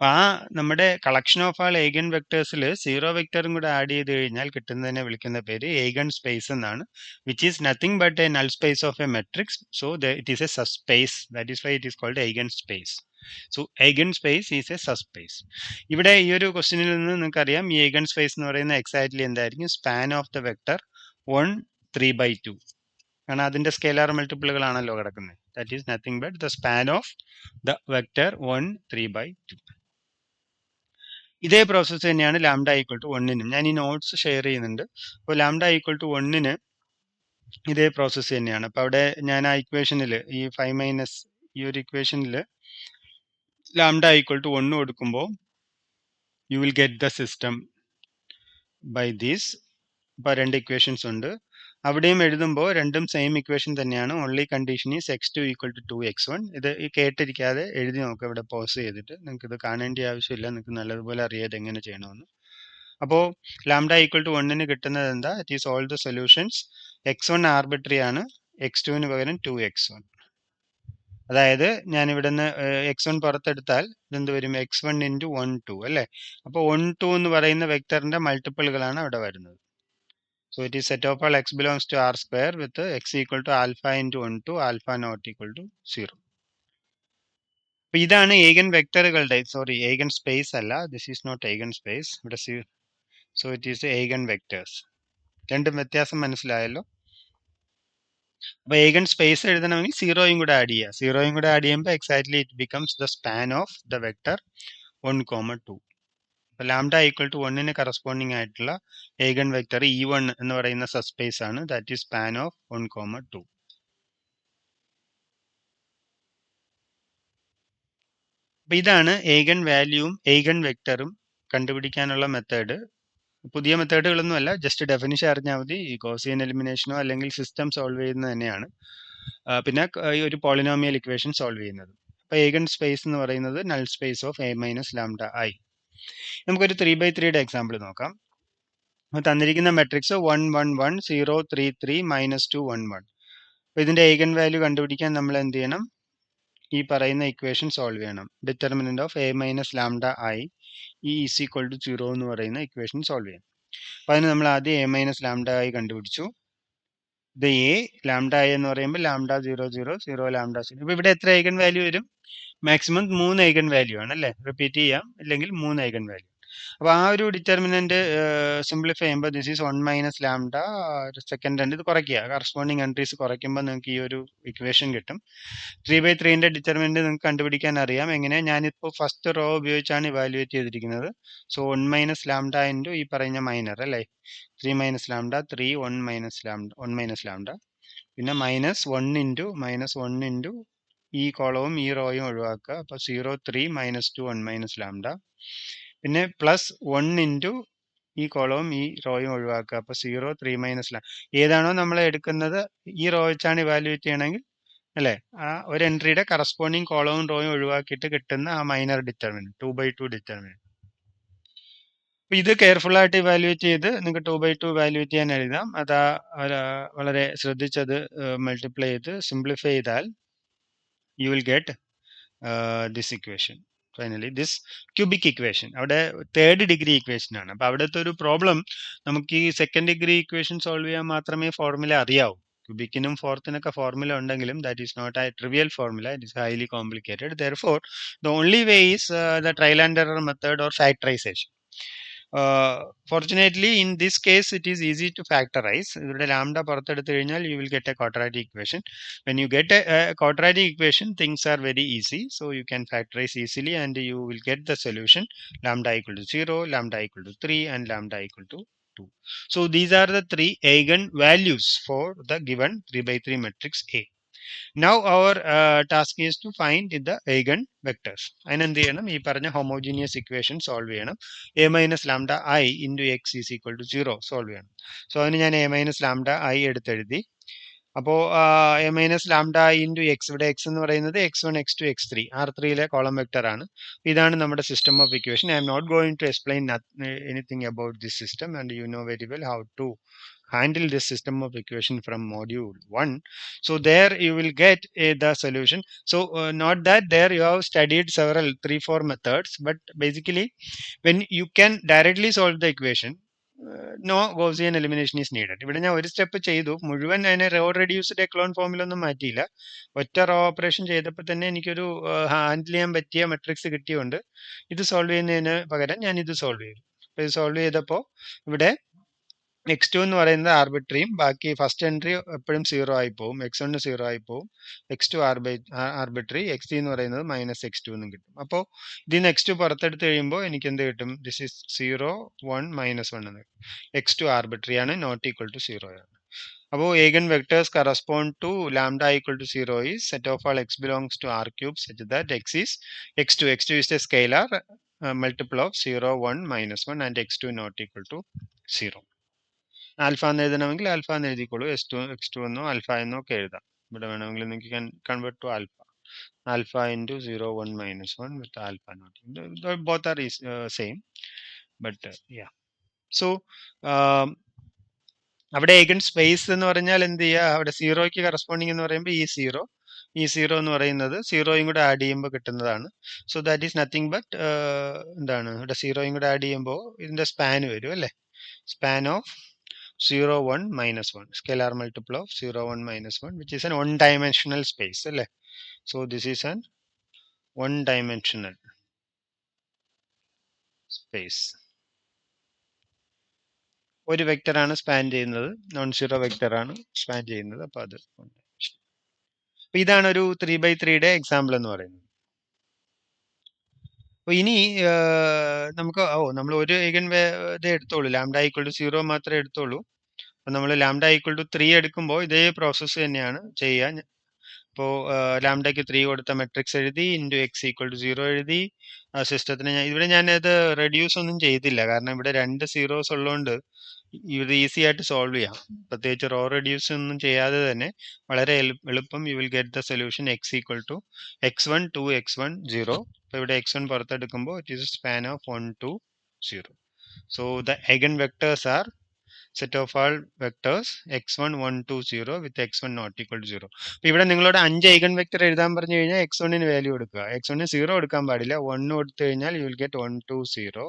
ആ നമ്മുടെ കളക്ഷൻ ഓഫ് ആൾ ഏഗൺ വെക്ടേഴ്സിൽ സീറോ വെക്ടറും കൂടെ ആഡ് ചെയ്ത് കഴിഞ്ഞാൽ കിട്ടുന്നതിനെ വിളിക്കുന്ന പേര് ഏഗൺ സ്പേസ് എന്നാണ്. Which is nothing but a null space of a matrix. So it is a subspace. That is why it is called eigen space. So eigen space is a subspace. ഇവിടെ ഈ ഒരു ക്വസ്റ്റ്യനിൽ നിന്ന് നിങ്ങൾക്ക് അറിയാം ഈ eigen space എന്ന് പറയുന്ന എക്സാക്ട്ലി എന്തായിരിക്കും? Span of the vector 1 3/2. കാരണം അതിന്റെ സ്കെയിലാർ മൾട്ടിപ്പിളുകളാണല്ലോ കിടക്കുന്നത്. That is nothing but the span of the vector 1 3/2. ഇതേ പ്രോസസ്സ് തന്നെയാണ് ലാംഡ ഈക്വൽ ടു 1നും. ഞാൻ ഈ നോട്ട്സ് ഷെയർ ചെയ്യുന്നുണ്ട്. അപ്പോൾ ലാംഡ ഈക്വൽ ടു 1ന് ഇതേ പ്രോസസ്സ് തന്നെയാണ്. അപ്പോൾ അവിടെ ഞാൻ ആ ഇക്വേഷനിൽ ഈ 5 ഈ ഒരു ഇക്വേഷനിൽ ലാംഡ ഈക്വൽ ടു 1 കൊടുക്കുമ്പോൾ you will get the system by these. ഇപ്പോൾ 2 ഇക്വേഷൻസ് ഉണ്ട്. അവിടെയും എഴുതുമ്പോൾ രണ്ടും സെയിം ഇക്വേഷൻ തന്നെയാണ്. Only condition is x2 equal to 2x1. ഇത് കേട്ടിരിക്കാതെ എഴുതി നോക്കുക. ഇവിടെ പോസ് ചെയ്തിട്ട് നിങ്ങൾക്ക് ഇത് കാണേണ്ട ആവശ്യമില്ല. നിങ്ങൾക്ക് നല്ലതുപോലെ അറിയാതെ എങ്ങനെ ചെയ്യണമെന്ന്. അപ്പോൾ ലാംഡ ഈക്വൽ ടു 1ന് കിട്ടുന്നത് എന്താ? It is all the solutions. x1 arbitrary ആണ്, x2ന് പകരം 2x1. അതായത് ഞാൻ ഇവിടെ നിന്ന് x1 പുറത്തെടുത്താൽ ഇതെന്ത് വരും? x1 ഇൻറ്റു 1 2, അല്ലേ? അപ്പോൾ 1 2 എന്ന് പറയുന്ന വെക്ടറിന്റെ മൾട്ടിപ്പിളുകളാണ് അവിടെ വരുന്നത്. So it is set of all x belongs to R square with x equal to alpha into 1 to alpha not equal to 0. അപ്പോൾ ഇതാണ് ഏഗൻ വെക്ടറുകളുടെ, ഏഗൻ സ്പേസ് അല്ല, this is not eigen space. ഇവിടെ so it is eigen vectors. രണ്ടും വ്യത്യാസം മനസ്സിലായല്ലോ. അപ്പോൾ ഏഗൻ space എഴുതണമെങ്കിൽ സീറോയും കൂടെ ആഡ് ചെയ്യുമ്പോൾ exactly it becomes the span of the vector 1, 2. അപ്പോൾ ലാംഡ ഈക്വൽ ടു 1ന് കറസ്പോണ്ടിങ് ആയിട്ടുള്ള ഏഗൺ വെക്ടർ E1 എന്ന് പറയുന്ന സബ്സ്പേസ് ആണ്. That is span of 1, 2. അപ്പോൾ ഇതാണ് ഏഗൺ വാല്യൂവും ഏഗൺ വെക്ടറും കണ്ടുപിടിക്കാനുള്ള മെത്തേഡ്. പുതിയ മെത്തേഡുകളൊന്നുമല്ല, ജസ്റ്റ് ഡെഫിനിഷൻ അറിഞ്ഞാൽ മതി. ഈ ഗോസിയൻ എലിമിനേഷനോ അല്ലെങ്കിൽ സിസ്റ്റം സോൾവ് ചെയ്യുന്നത് തന്നെയാണ്. പിന്നെ ഒരു പോളിനോമിയൽ ഇക്വേഷൻ സോൾവ് ചെയ്യുന്നത്. അപ്പോൾ ഏഗൺ സ്പേസ് എന്ന് പറയുന്നത് null space of A minus lambda I. നമുക്കൊരു 3/3യുടെ എക്സാമ്പിൾ നോക്കാം. തന്നിരിക്കുന്ന മെട്രിക്സ് 1 1 1 0 3 3 -2 1 1. അപ്പോൾ ഇതിന്റെ ഏഗൻ വാല്യൂ കണ്ടുപിടിക്കാൻ നമ്മൾ എന്ത് ചെയ്യണം? ഈ പറയുന്ന ഇക്വേഷൻ സോൾവ് ചെയ്യണം. Determinant of A minus lambda I is equal to 0 എന്ന് പറയുന്ന ഇക്വേഷൻ സോൾവ് ചെയ്യണം. അപ്പോൾ അതിന് നമ്മൾ ആദ്യം എ മൈനസ് ലാംഡ ഐ കണ്ടുപിടിച്ചു. ഇത് എ ലാംഡ ഐ എന്ന് പറയുമ്പോൾ ലാംഡ 0 0 0 ലാംഡ 0. ഇപ്പോൾ ഇവിടെ എത്ര ഏഗൻ വാല്യൂ വരും? മാക്സിമം 3 ഏഗൻ വാല്യൂ ആണ്, അല്ലേ? റിപ്പീറ്റ് ചെയ്യാം, ഇല്ലെങ്കിൽ 3 ഏഗൻ വാല്യൂ. അപ്പോൾ ആ ഒരു ഡിറ്റർമിനന്റ് സിംപ്ലിഫൈ ചെയ്യുമ്പോൾ this is 1 minus lambda. Second രണ്ട് ഇത് കുറയ്ക്കുക, കറസ്പോണ്ടിങ് എൻട്രീസ് കുറയ്ക്കുമ്പോൾ നിങ്ങൾക്ക് ഈ ഒരു ഇക്വേഷൻ കിട്ടും. 3/3ന്റെ ഡിറ്റർമിനന്റ് നിങ്ങൾക്ക് കണ്ടുപിടിക്കാൻ അറിയാം. എങ്ങനെ? ഞാനിപ്പോൾ ഫസ്റ്റ് റോ ഉപയോഗിച്ചാണ് ഇവാലുവേറ്റ് ചെയ്തിരിക്കുന്നത്. സോ 1 മൈനസ് ലാംഡ ഇൻറ്റു ഈ പറയുന്ന മൈനർ, അല്ലേ? 3 മൈനസ് ലാംഡ 3 1 മൈനസ് ലാംഡ പിന്നെ -1 ഇൻറ്റു ഈ കോളവും ഈ റോയും ഒഴിവാക്കുക. അപ്പോൾ 0 3 -2 1 മൈനസ് ലാംഡ പിന്നെ +1 ഇൻറ്റു ഈ കോളവും ഈ റോയും ഒഴിവാക്കുക. അപ്പോൾ 0 3 മൈനസ് ഏതാണോ നമ്മൾ എടുക്കുന്നത് ഈ റോ വെച്ചാണ് ഇവാലുവേറ്റ് ചെയ്യണമെങ്കിൽ അല്ലേ, ആ ഒരു എൻട്രിയുടെ കറസ്പോണ്ടിങ് കോളവും റോയും ഒഴിവാക്കിയിട്ട് കിട്ടുന്ന ആ മൈനർ ഡിറ്റർമിനന്റ് 2/2 ഡിറ്റർമിനന്റ്. അപ്പൊ ഇത് കെയർഫുൾ ആയിട്ട് ഇവാലുവേറ്റ് ചെയ്ത് നിങ്ങൾക്ക് 2/2 ഇവാലുവേറ്റ് ചെയ്യാൻ എഴുതാം. അത് വളരെ ശ്രദ്ധിച്ചത് മൾട്ടിപ്ലൈ ചെയ്ത് സിംപ്ലിഫൈ ചെയ്താൽ U will get this equation. Finally this cubic equation അവിടെ തേർഡ് ഡിഗ്രി ഇക്വേഷൻ ആണ്. അപ്പൊ അവിടുത്തെ ഒരു പ്രോബ്ലം നമുക്ക് ഈ സെക്കൻഡ് ഡിഗ്രി ഇക്വേഷൻ സോൾവ് ചെയ്യാൻ മാത്രമേ ഫോർമുല അറിയാവൂ. ക്യൂബിക്കിനും ഫോർത്തിനൊക്കെ ഫോർമുല ഉണ്ടെങ്കിലും that is not a trivial formula, it is highly complicated. Therefore the only way is the trial and error method or factorisation. Fortunately, in this case, it is easy to factorize. ഇവിടെ lambda പുറത്തെടുത്തു കഴിഞ്ഞാൽ you will get a quadratic equation. When you get a quadratic equation, things are very easy. So you can factorize easily and you will get the solution lambda equal to 0, lambda equal to 3 and lambda equal to 2. So these are the three eigen values for the given 3/3 matrix A. Now our task is to find the eigen vectors. അതിനെന്ത് ചെയ്യണം, ഈ പറഞ്ഞ homogeneous equation solve ചെയ്യണം. A minus lambda I into X is equal to 0 solve ചെയ്യണം. So അതിന് ഞാൻ A minus lambda I എടുത്തെഴുതി. അപ്പോൾ A minus lambda I into x, ഇവിടെ എക്സ് എന്ന് പറയുന്നത് x1 x2 x3 R3യിലെ column vector ആണ്. ഇതാണ് നമ്മുടെ system of equation. I'm not going to explain anything about this system and you know very well how to handle this system of equation from module 1. So there you will get the solution. So not that there you have studied several 3-4 methods, but basically when you can directly solve the equation, no Gaussian elimination is needed. ഇവിടെ ഞാൻ ഒരു step ചെയ്തു, മുഴുവൻ അതിനെ row reduced echelon ഫോമിലൊന്നും മാറ്റിയില്ല. ഒറ്റ row operation ചെയ്തപ്പോൾ തന്നെ എനിക്കൊരു ഹാൻഡിൽ ചെയ്യാൻ പറ്റിയ മെട്രിക്സ് കിട്ടിയുണ്ട്. ഇത് സോൾവ് ചെയ്യുന്നതിന് പകരം ഞാൻ ഇത് സോൾവ് ചെയ്തു. ഇത് സോൾവ് ചെയ്തപ്പോൾ ഇവിടെ x2 എന്ന് പറയുന്നത് ആർബിട്രറിയും ബാക്കി ഫസ്റ്റ് എൻട്രി എപ്പോഴും 0 ആയി പോകും, x1 0 ആയി പോകും, x2 ആർബിട്രറി, x3 എന്ന് പറയുന്നത് -x2 എന്നും കിട്ടും. അപ്പോൾ ഇതിന് x2 പുറത്തെടുത്ത് കഴിയുമ്പോൾ എനിക്ക് എന്ത് കിട്ടും, ദിസ് ഇസ് 0 1 -1 എന്ന് കിട്ടും. x2 ആർബിട്രറി ആണ്, നോട്ട് ഈക്വൽ ടു 0 ആണ്. അപ്പോൾ eigen vectors correspond to lambda equal to 0 is set of all x belongs to R cube such that x is x2 is a scalar multiple of 0 1 -1 and x2 not equal to 0. Alpha എന്ന് എഴുതണമെങ്കിൽ alpha എന്ന് എഴുതിക്കോളൂ, x2 എന്നോ alpha എന്നോ ഒക്കെ എഴുതാം. ഇവിടെ വേണമെങ്കിൽ നിങ്ങൾക്ക് convert to alpha into 0 1 -1 with alpha naught, both are same, but yeah. So അവിടെ ഏഗൻ സ്പേസ് എന്ന് പറഞ്ഞാൽ എന്ത് ചെയ്യുക, അവിടെ സീറോയ്ക്ക് കറസ്പോണ്ടിങ് എന്ന് പറയുമ്പോൾ ഈ സീറോ എന്ന് പറയുന്നത് സീറോയും കൂടെ ആഡ് ചെയ്യുമ്പോൾ കിട്ടുന്നതാണ്. So that is nothing but എന്താണ്, ഇവിടെ സീറോയും കൂടെ ആഡ് ചെയ്യുമ്പോൾ ഇതിന്റെ സ്പാൻ വരും അല്ലേ, span of 0 1 -1, scalar multiple of 0 1 -1, which is an one-dimensional space അല്ലേ. So this is an one-dimensional space. ഒരു വെക്ടർ ആണ് സ്പാൻ ചെയ്യുന്നത്, നോൺ സീറോ വെക്ടർ ആണ് സ്പാൻ ചെയ്യുന്നത്. അപ്പൊ അത് ഇതാണ് ഒരു 3/3യുടെ എക്സാമ്പിൾ എന്ന് പറയുന്നത്. അപ്പൊ ഇനി നമുക്ക് നമ്മൾ ഒരു ഏഗൻ ഇത് എടുത്തോളൂ, ലാംഡ ഈക്വൽ ടു 0 മാത്രമേ എടുത്തോളൂ. അപ്പൊ നമ്മൾ ലാംഡ ഈക്വൽ ടു 3 എടുക്കുമ്പോൾ ഇതേ പ്രോസസ്സ് തന്നെയാണ് ചെയ്യുക. ഇപ്പോൾ ലാംഡയ്ക്ക് 3 കൊടുത്ത മെട്രിക്സ് എഴുതി, ഇൻറ്റു എക്സ് ഈക്വൽ ടു 0 എഴുതി. സിസ്റ്റത്തിന് ഇവിടെ ഞാനത് റെഡ്യൂസ് ഒന്നും ചെയ്തില്ല, കാരണം ഇവിടെ 2 സീറോസ് ഉള്ളതുകൊണ്ട് ഇത് ഈസി ആയിട്ട് സോൾവ് ചെയ്യാം. പ്രത്യേകിച്ച് റോ റെഡ്യൂസ് ഒന്നും ചെയ്യാതെ തന്നെ വളരെ എളുപ്പം you will get the solution X equal to x1 2 x1 0. അപ്പോൾ ഇവിടെ x1 പുറത്തെടുക്കുമ്പോൾ it is span of 1 2 0. So the eigen vectors ആർ set of all vectors x1 1 2 0 with x1 not equal to 0. അപ്പോൾ ഇവിടെ നിങ്ങളോട് 5 eigen vector എഴുതാൻ പറഞ്ഞു കഴിഞ്ഞാൽ x1ന് വാല്യൂ എടുക്കുക. x1ന് 0 എടുക്കാൻ പാടില്ല, 1 കൊടുത്തു കഴിഞ്ഞാൽ യു വിൽ ഗെറ്റ് 1 2 0.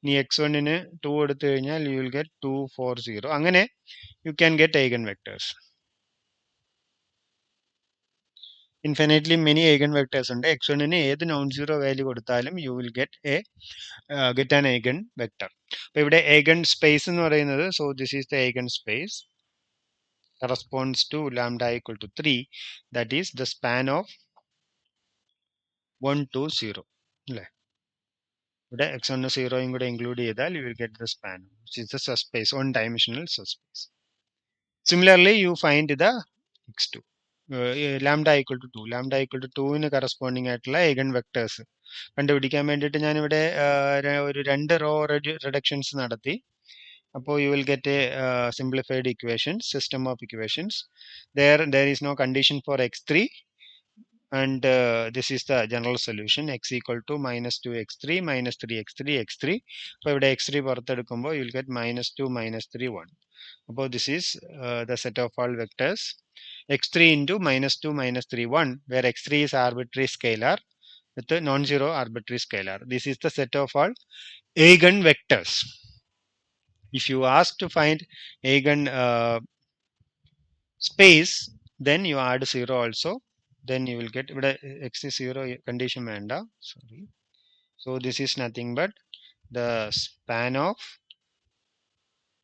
ഇനി x1ന് 2 കൊടുത്തു കഴിഞ്ഞാൽ യു വിൽ ഗെറ്റ് 2 4 0. അങ്ങനെ you can get eigen vectors. Infinitely many eigen vectors ഉണ്ട്. x1ന് ഏത് നോൺ സീറോ വാല്യൂ കൊടുത്താലും U will get an eigen vector. അപ്പോൾ ഇവിടെ eigen space എന്ന് പറയുന്നത്, so this is the eigen space corresponds to lambda equal to 3, that is the span of 1 2 0 അല്ലേ. ഇവിടെ x1 0യും കൂടെ ഇൻക്ലൂഡ് ചെയ്താൽ U will get the span, which is the subspace, one dimensional subspace. Similarly you find the x2, lambda equal to 2, lambda equal to 2ന് corresponding ആയിട്ടുള്ള eigen vectors കണ്ടുപിടിക്കാൻ വേണ്ടിയിട്ട് ഞാനിവിടെ ഒരു 2 raw reductions നടത്തി. അപ്പോൾ you will get a simplified equation, system of equations. There is no condition for x3, and this is the general solution. X equal to minus 2x3 minus 3x3 x3. അപ്പോൾ ഇവിടെ x3 പുറത്തെടുക്കുമ്പോൾ you will get minus 2 minus 3 1. അപ്പോൾ this is the set of all vectors x3 into minus 2 minus 3 1, where x3 is arbitrary scalar with a non-zero arbitrary scalar. This is the set of all eigenvectors. If you ask to find eigen space, then you add 0 also. Then you will get x is 0 condition venda. Sorry. So this is nothing but the span of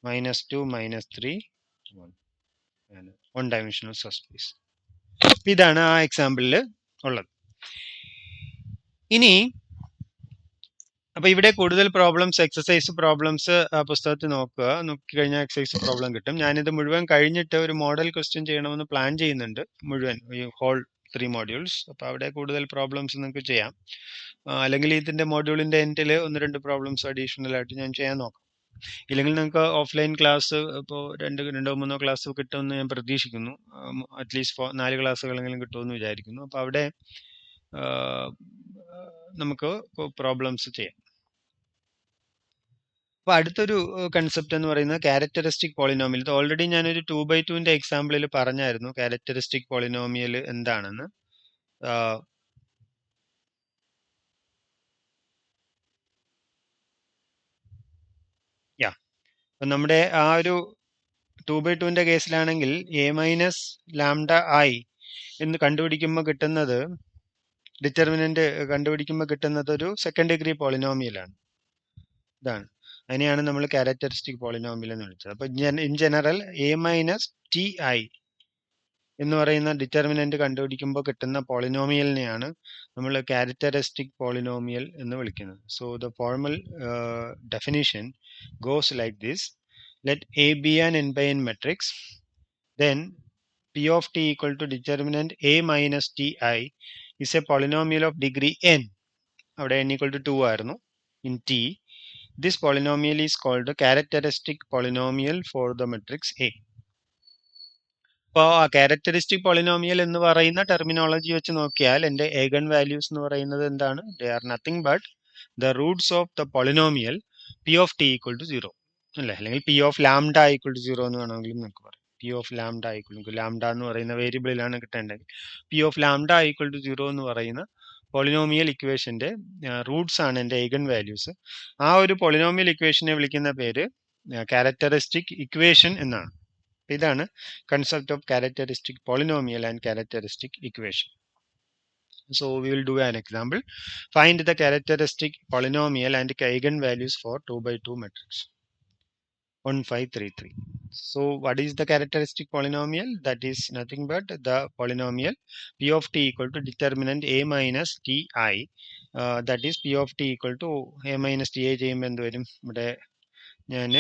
minus 2 minus 3 one dimensional subspace. ഇതാണ് ആ എക്സാമ്പിളിൽ ഉള്ളത്. ഇനി അപ്പൊ ഇവിടെ കൂടുതൽ problems, exercise problems പുസ്തകത്തിൽ നോക്കിക്കഴിഞ്ഞാൽ exercise problem കിട്ടും. ഞാനിത് മുഴുവൻ കഴിഞ്ഞിട്ട് ഒരു മോഡൽ ക്വസ്റ്റ്യൻ ചെയ്യണമെന്ന് പ്ലാൻ ചെയ്യുന്നുണ്ട്, മുഴുവൻ ഈ ഹോൾ 3 മോഡ്യൂൾസ്. അപ്പൊ അവിടെ കൂടുതൽ പ്രോബ്ലംസ് നിങ്ങൾക്ക് ചെയ്യാം. അല്ലെങ്കിൽ ഇതിന്റെ മോഡ്യൂളിന്റെ എൻഡിൽ 1-2 പ്രോബ്ലംസ് അഡീഷണൽ ആയിട്ട് ഞാൻ ചെയ്യാൻ നോക്കാം. ഇല്ലെങ്കിൽ നിങ്ങൾക്ക് ഓഫ്ലൈൻ ക്ലാസ് ഇപ്പോൾ 2-3 ക്ലാസ് കിട്ടുമെന്ന് ഞാൻ പ്രതീക്ഷിക്കുന്നു. അറ്റ്ലീസ്റ്റ് 4 ക്ലാസ്സുകളെങ്കിലും കിട്ടുമെന്ന് വിചാരിക്കുന്നു. അപ്പൊ അവിടെ നമുക്ക് പ്രോബ്ലംസ് ചെയ്യാം. അപ്പൊ അടുത്തൊരു കൺസെപ്റ്റ് എന്ന് പറയുന്നത് ക്യാരക്ടറിസ്റ്റിക് പോളിനോമിയൽ. ഇത് ഓൾറെഡി ഞാനൊരു 2/2ന്റെ എക്സാമ്പിളിൽ പറഞ്ഞായിരുന്നു ക്യാരക്ടറിസ്റ്റിക് പോളിനോമിയൽ എന്താണെന്ന്. അപ്പൊ നമ്മുടെ ആ ഒരു 2/2ന്റെ കേസിലാണെങ്കിൽ a മൈനസ് ലാംഡ i എന്ന് കണ്ടുപിടിക്കുമ്പോൾ കിട്ടുന്നത്, ഡിറ്റർമിനന്റ് കണ്ടുപിടിക്കുമ്പോൾ കിട്ടുന്നത് ഒരു സെക്കൻഡ് ഡിഗ്രി പോളിനോമിയലാണ്. ഇതാണ്, അതിനെയാണ് നമ്മൾ ക്യാരക്ടറിസ്റ്റിക് പോളിനോമിയൽ എന്ന് വിളിച്ചത്. അപ്പൊ in general a minus t I എന്ന് പറയുന്ന ഡിറ്റർമിനന്റ് കണ്ടുപിടിക്കുമ്പോൾ കിട്ടുന്ന പോളിനോമിയലിനെയാണ് നമ്മൾ ക്യാരക്ടറിസ്റ്റിക് പോളിനോമിയൽ എന്ന് വിളിക്കുന്നത്. So the formal definition goes like this: let a be an n by n matrix, then p of t equal to determinant a minus ti is a polynomial of degree n. അവിടെ n equal to 2 ആയിരുന്നു in t. This polynomial is called the characteristic polynomial for the matrix A. അപ്പോൾ ആ characteristic polynomial എന്ന് പറയുന്ന terminology വെച്ച് നോക്കിയാൽ എൻ്റെ eigen values എന്ന് പറയുന്നത് എന്താണ്? They are nothing but the roots of the polynomial p of T equal to 0 അല്ലേ, അല്ലെങ്കിൽ p of lambda equal to 0 എന്ന് വേണമെങ്കിലും നമുക്ക് പറയാം. P of lambda equal to, ലാംഡ എന്ന് പറയുന്ന വേരിയബിളിലാണ് കിട്ടേണ്ടത്. P of lambda equal to 0 എന്ന് പറയുന്ന പോളിനോമിയൽ ഇക്വേഷന്റെ റൂട്ട്സ് ആണ് എൻ്റെ ഏഗൺ വാല്യൂസ്. ആ ഒരു പോളിനോമിയൽ ഇക്വേഷനെ വിളിക്കുന്ന പേര് ക്യാരക്ടറിസ്റ്റിക് ഇക്വേഷൻ എന്നാണ്. ഇതാണ് concept of characteristic polynomial and characteristic equation. So we will do an example. Find the characteristic polynomial and eigenvalues for 2/2 matrix 1 5 3 3. So what is the characteristic polynomial? That is nothing but the polynomial p of t equal to determinant a minus ti, that is p of t equal to a minus ti ചെയ്യുമ്പോൾ എന്ത് വരും? ഇവിടെ ഞാൻ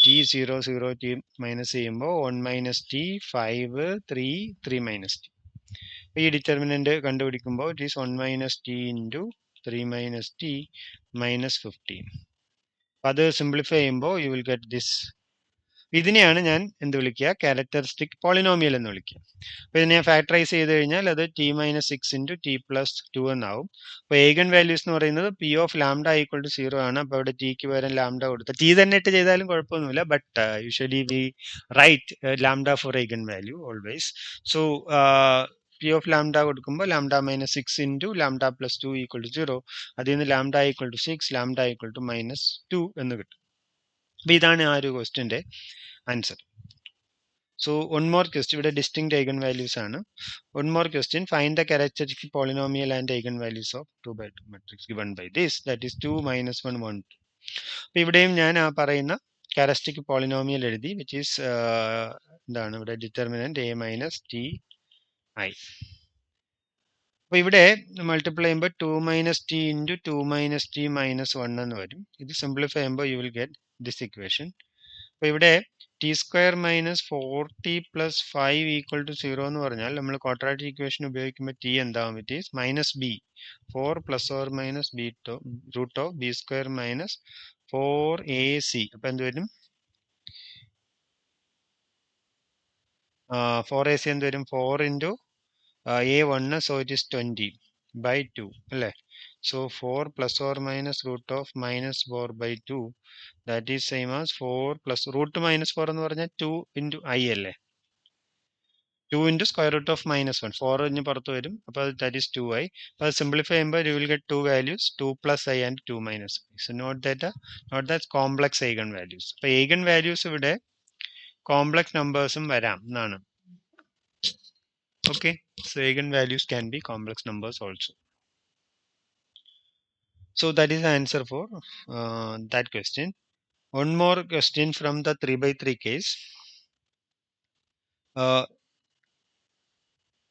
t0 0 t minus ചെയ്യുമ്പോൾ 1 minus T 5 3 3 minus T. ഈ determinant കണ്ടുപിടിക്കുമ്പോൾ it is 1 minus T into 3 minus T minus 15. അത് simplify ചെയ്യുമ്പോൾ യു വിൽ ഗെറ്റ് ദിസ്. ഇതിനെയാണ് ഞാൻ എന്ത് വിളിക്കുക? ക്യാരക്ടറിസ്റ്റിക് പോളിനോമിയൽ എന്ന് വിളിക്കുക. അപ്പോൾ ഇതിനെ ഫാക്ടറൈസ് ചെയ്ത് കഴിഞ്ഞാൽ അത് t minus 6 into t plus 2 എന്നാവും. അപ്പോൾ ഏഗൺ വാല്യൂസ് എന്ന് പറയുന്നത് p of lambda equal to 0 ആണ്. അപ്പോൾ അവിടെ ടിക്ക് പകരം ലാംഡ കൊടുത്ത് ടി തന്നെ ഇട്ട് ചെയ്താലും കുഴപ്പമൊന്നുമില്ല. But usually we write lambda for eigen value always. So P of lambda കൊടുക്കുമ്പോൾ lambda minus 6 into lambda plus 2 equal to 0. അതിൽ നിന്ന് lambda equal to 6, lambda equal to minus 2 എന്ന് കിട്ടും. അപ്പോൾ ഇതാണ് ആ ഒരു ക്വസ്റ്റ്യൻ്റെ answer. So one more question, ഇവിടെ distinct eigenvalues ആണ്. One more question, find the characteristic polynomial and eigenvalues of 2/2 matrix given by this, that is 2 minus 1 1 2. അപ്പോൾ ഇവിടെയും ഞാൻ ആ പറയുന്ന ക്യാരക്ടറിസ്റ്റിക് പോളിനോമിയൽ എഴുതി, which is എന്താണ് ഇവിടെ determinant a minus t I. അപ്പോൾ ഇവിടെ മൾട്ടിപ്ലൈ ചെയ്യുമ്പോൾ 2 minus T into 2 minus T minus 1 എന്ന് വരും. ഇത് സിംപ്ലിഫൈ ചെയ്യുമ്പോൾ you will get this equation. അപ്പോൾ ഇവിടെ t square minus 4t plus 5 equal to 0 എന്ന് പറഞ്ഞാൽ നമ്മൾ ക്വാഡ്രാറ്റിക് ഇക്വേഷൻ ഉപയോഗിക്കുമ്പോൾ ടി എന്താവും? It is minus b 4 plus or minus b root of b square minus 4ac. അപ്പം എന്ത് വരും? 4ac എന്ത് വരും? 4 into a1, so it is 20 by 2 അല്ലേ? So 4 plus or minus root of minus 4 by 2, that is same as 4 plus root minus 4 എന്ന് പറഞ്ഞാൽ 2 into I അല്ലേ? 2 into square root of minus 1. 4 ഇഞ്ഞ് പുറത്ത് വരും. അപ്പോൾ that is 2i. അപ്പോൾ അത് സിംപ്ലിഫൈ ചെയ്യുമ്പോൾ you will get two values, 2 plus i and 2 minus i. So not that complex eigen values. അപ്പോൾ eigen values ഇവിടെ കോംപ്ലക്സ് നമ്പേഴ്സും വരാം എന്നാണ്. Okay, so eigenvalues can be complex numbers also. So that is the answer for that question. One more question from the 3 by 3 case.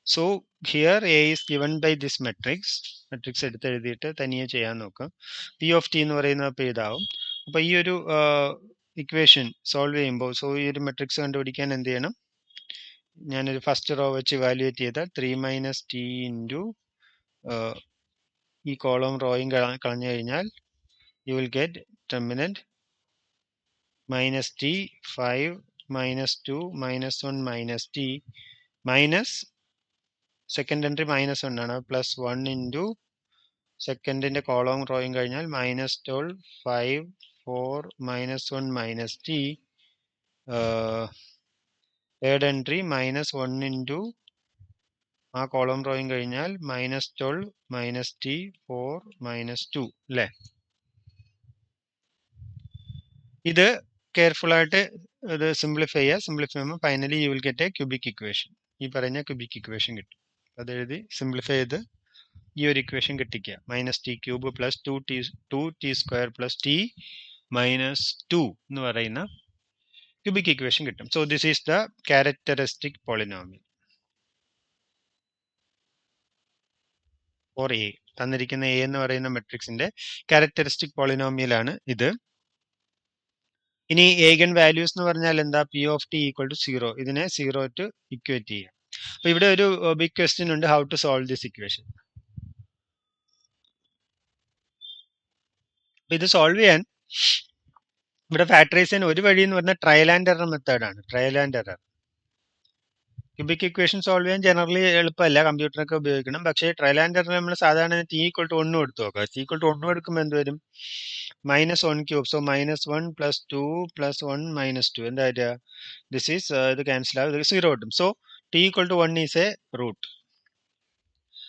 So here A is given by this matrix എടുത്ത് എഴുതിയിട്ട് തനിയെ ചെയ്യാൻ നോക്കാം. P of t എന്ന് പറയുന്നത് അപ്പോൾ ഇതാവും. അപ്പോൾ ഈ ഒരു ഇക്വേഷൻ സോൾവ് ചെയ്യുമ്പോൾ ഈ ഒരു മെട്രിക്സ് കണ്ടുപിടിക്കാൻ എന്ത് ചെയ്യണം? ഞാനൊരു ഫസ്റ്റ് റോ വെച്ച് ഇവാലുവേറ്റ് ചെയ്താൽ 3 മൈനസ് ടി ഇൻറ്റു ഈ കോളം റോയും കളഞ്ഞു കഴിഞ്ഞാൽ you will get determinant minus t 5 minus 2 minus 1 minus t minus second entry minus 1 ആണ് plus 1 into സെക്കൻഡിന്റെ കോളം റോയും കഴിഞ്ഞാൽ minus 12 5 4 minus 1 minus t third entry minus 1 into ആ column റോയും കഴിഞ്ഞാൽ minus 12 minus t 4 minus 2 അല്ലേ? ഇത് careful ആയിട്ട് ഇത് simplify ചെയ്യുമ്പോൾ finally U will get A cubic equation. ഈ പറഞ്ഞ ക്യൂബിക് ഇക്വേഷൻ കിട്ടും. അത് എഴുതി സിംപ്ലിഫൈ ചെയ്ത് ഈ ഒരു ഇക്വേഷൻ കിട്ടിക്കുക. Minus t cube plus 2t square plus t minus 2 എന്ന് പറയുന്ന ക്യൂബിക് ഇക്വേഷൻ കിട്ടും. So this is the characteristic polynomial for A. തന്നിരിക്കുന്ന എ എന്ന് പറയുന്ന മെട്രിക്സിന്റെ ക്യാരക്ടറിസ്റ്റിക് പോളിനോമിയൽ ആണ് ഇത്. ഇനി ഏഗൻ വാല്യൂസ് എന്ന് പറഞ്ഞാൽ എന്താ? P of T equal to 0. ഇതിനെ 0 ടു ഇക്വേറ്റ് ചെയ്യാം. അപ്പൊ ഇവിടെ ഒരു ബിഗ് ക്വസ്റ്റ്യൻ ഉണ്ട്, how to solve this equation. ഇത് സോൾവ് ചെയ്യാൻ ഇവിടെ ഫാക്ടറൈസ് ചെയ്യാൻ ഒരു വഴി എന്ന് പറഞ്ഞാൽ ട്രയൽ ആൻഡ് എറർ മെത്തേഡാണ്. Trial and error. Cubic equation solve ചെയ്യാൻ ജനറലി എളുപ്പമല്ല, കമ്പ്യൂട്ടറൊക്കെ ഉപയോഗിക്കണം. പക്ഷേ ട്രയൽ ആൻഡ് എറർ നമ്മൾ സാധാരണ ടി ഈക്വൽ ടു 1 എടുത്ത് നോക്കുക. ടി ഈക്വൽ ടു 1 എടുക്കുമ്പോൾ എന്ത് വരും? minus 1 cube. So minus 1 plus 2 plus 1 minus 2. എന്താ വരിക? This is ഇത് ക്യാൻസൽ ആവും, 0 കിട്ടും. So t equal to 1 is a root.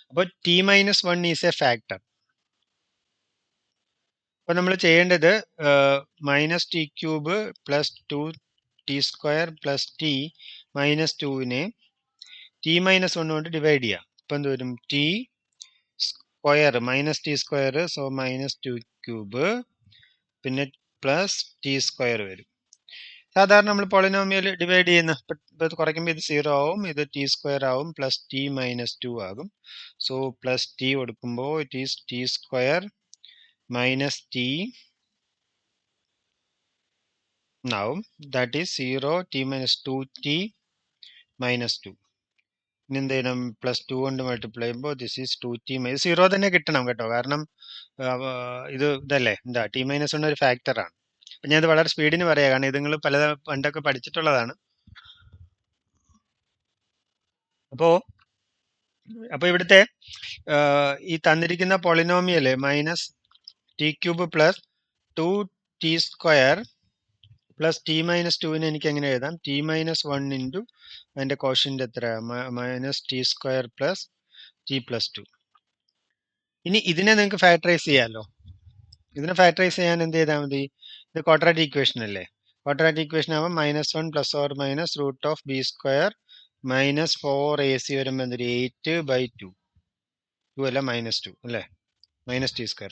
അപ്പോൾ t minus 1 is a factor. അപ്പോൾ നമ്മൾ ചെയ്യേണ്ടത് minus t cube plus 2t square plus t minus 2നെ ടി മൈനസ് 1 കൊണ്ട് ഡിവൈഡ് ചെയ്യാം. അപ്പോൾ എന്ത് വരും? T square minus t square, so minus 2 cube പിന്നെ പ്ലസ് ടി സ്ക്വയർ വരും. സാധാരണ നമ്മൾ പോളിനോമിയൽ ഡിവൈഡ് ചെയ്യുന്ന ഇത് കുറയ്ക്കുമ്പോൾ ഇത് 0 ആവും, ഇത് ടി സ്ക്വയർ ആവും, പ്ലസ് ടി മൈനസ് 2 ആകും. സോ പ്ലസ് ടി കൊടുക്കുമ്പോൾ it is t square minus t ആവും. That is 0 t minus 2t minus 2. ഇനി എന്ത് ചെയ്യണം? പ്ലസ് 2 കൊണ്ട് മൾട്ടിപ്ലൈ ചെയ്യുമ്പോൾ ദിസ് ഈസ് 2t മൈനസ് 0 തന്നെ കിട്ടണം കേട്ടോ, കാരണം ഇത് ഇതല്ലേ എന്താ ടി മൈനസ് 1 ഒരു ഫാക്ടറാണ്. അപ്പം ഞാനത് വളരെ സ്പീഡിന് പറയാം, കാരണം ഇത് നിങ്ങൾ പണ്ടൊക്കെ പഠിച്ചിട്ടുള്ളതാണ്. അപ്പോൾ ഇവിടുത്തെ ഈ തന്നിരിക്കുന്ന polynomial minus t cube plus 2t square plus t minus 2നെ എനിക്ക് എങ്ങനെ എഴുതാം? ടി മൈനസ് 1 ഇൻറ്റു അതിൻ്റെ കോഷ്യൻ്റ് എത്ര? Minus t square plus t plus 2. ഇനി ഇതിനെ നിങ്ങൾക്ക് ഫാക്ടറൈസ് ചെയ്യാമല്ലോ. ഇതിനെ ഫാക്ടറൈസ് ചെയ്യാൻ എന്ത് ചെയ്താൽ മതി? ഇത് ക്വാഡ്രാറ്റിക് ഇക്വേഷൻ അല്ലേ? ക്വാഡ്രാറ്റിക് ഇക്വേഷൻ ആകുമ്പോൾ minus 1 plus or minus root of b square minus 4ac വരുമ്പോൾ എന്തൊരു 8/2 അല്ല മൈനസ് 2 അല്ലേ? Minus t square.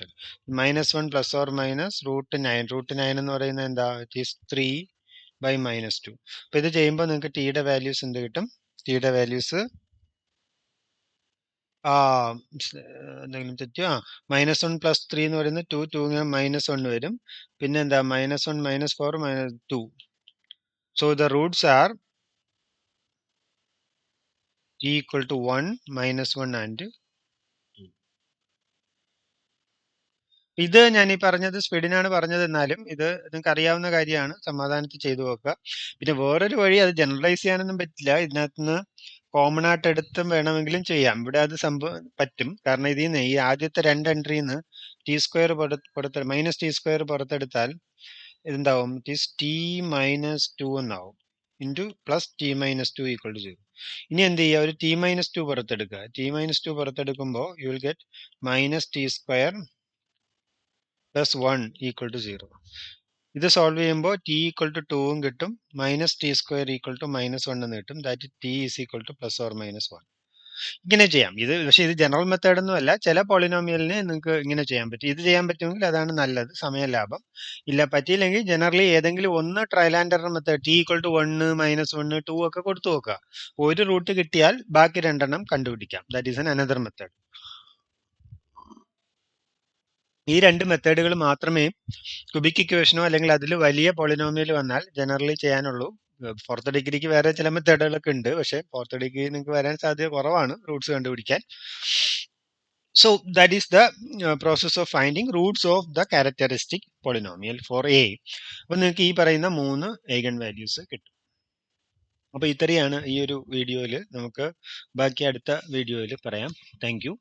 Minus 1 plus or minus root 9 എന്ന് പറയുന്നത് എന്താ? It is 3/-2. അപ്പൊ ഇത് ചെയ്യുമ്പോൾ നിങ്ങൾക്ക് ടിയുടെ വാല്യൂസ് എന്ത് കിട്ടും? ടിയുടെ വാല്യൂസ് എന്തെങ്കിലും തെറ്റിയോ? മൈനസ് 1 പ്ലസ് 3 എന്ന് പറയുന്നത് 2 മൈനസ് 1 വരും. പിന്നെ എന്താ? -1 -4 -2. So the roots are t equal to 1, -1 and 2. ഇത് ഞാൻ ഈ പറഞ്ഞത് സ്പീഡിനാണ് പറഞ്ഞത്, എന്നാലും ഇത് നിങ്ങൾക്ക് അറിയാവുന്ന കാര്യമാണ്, സമാധാനത്തിൽ ചെയ്തു നോക്കുക. പിന്നെ വേറൊരു വഴി, അത് ജനറലൈസ് ചെയ്യാനൊന്നും പറ്റില്ല, ഇതിനകത്ത് നിന്ന് കോമൺ ആയിട്ട് എടുത്തും വേണമെങ്കിലും ചെയ്യാം. ഇവിടെ അത് പറ്റും, കാരണം ഇതിൽ നിന്ന് ഈ ആദ്യത്തെ 2 എൻട്രിയിൽ നിന്ന് t² -t² പുറത്തെടുത്താൽ ഇതെന്താവും, it is t-2 എന്നാവും, into plus t-2 equal to 0. ഇനി എന്ത് ചെയ്യുക, ഒരു t-2 പുറത്തെടുക്കുക. t-2 പുറത്തെടുക്കുമ്പോൾ you will get -t² plus 1 equal to 0. ഇത് സോൾവ് ചെയ്യുമ്പോൾ t ഈക്വൽ ടു 2 കിട്ടും, -t² ഈക്വൽ ടു -1 എന്ന് കിട്ടും. That t is equal to +or-1. ഇങ്ങനെ ചെയ്യാം ഇത്. പക്ഷേ ഇത് ജനറൽ മെത്തേഡ് ഒന്നും അല്ല, ചില പോളിനോമിയലിന് നിങ്ങൾക്ക് ഇങ്ങനെ ചെയ്യാൻ പറ്റും. ഇത് ചെയ്യാൻ പറ്റുമെങ്കിൽ അതാണ് നല്ലത്, സമയ ലാഭം. ഇല്ല പറ്റിയില്ലെങ്കിൽ ജനറലി ഏതെങ്കിലും ഒന്ന് trial and error method, t equal to 1, -1, 2 ഒക്കെ കൊടുത്തു നോക്കുക. ഒരു റൂട്ട് കിട്ടിയാൽ ബാക്കി 2 കണ്ടുപിടിക്കാം. That is another method. ഈ 2 മെത്തേഡുകൾ മാത്രമേ ക്യൂബിക് ഇക്വേഷനോ അല്ലെങ്കിൽ അതിൽ വലിയ പോളിനോമിയൽ വന്നാൽ ജനറലി ചെയ്യാനുള്ളൂ. 4th ഡിഗ്രിക്ക് വേറെ ചില മെത്തേഡുകളൊക്കെ ഉണ്ട്, പക്ഷേ 4th ഡിഗ്രി നിങ്ങൾക്ക് വരാൻ സാധ്യത കുറവാണ് റൂട്ട്സ് കണ്ടുപിടിക്കാൻ. So that is the process of finding roots of the characteristic polynomial for A. അപ്പോൾ നിങ്ങൾക്ക് ഈ പറയുന്ന 3 eigen values കിട്ടും. അപ്പോൾ ഇത്രയാണ് ഈ ഒരു വീഡിയോയിൽ. നമുക്ക് ബാക്കി അടുത്ത വീഡിയോയിൽ പറയാം. Thank you.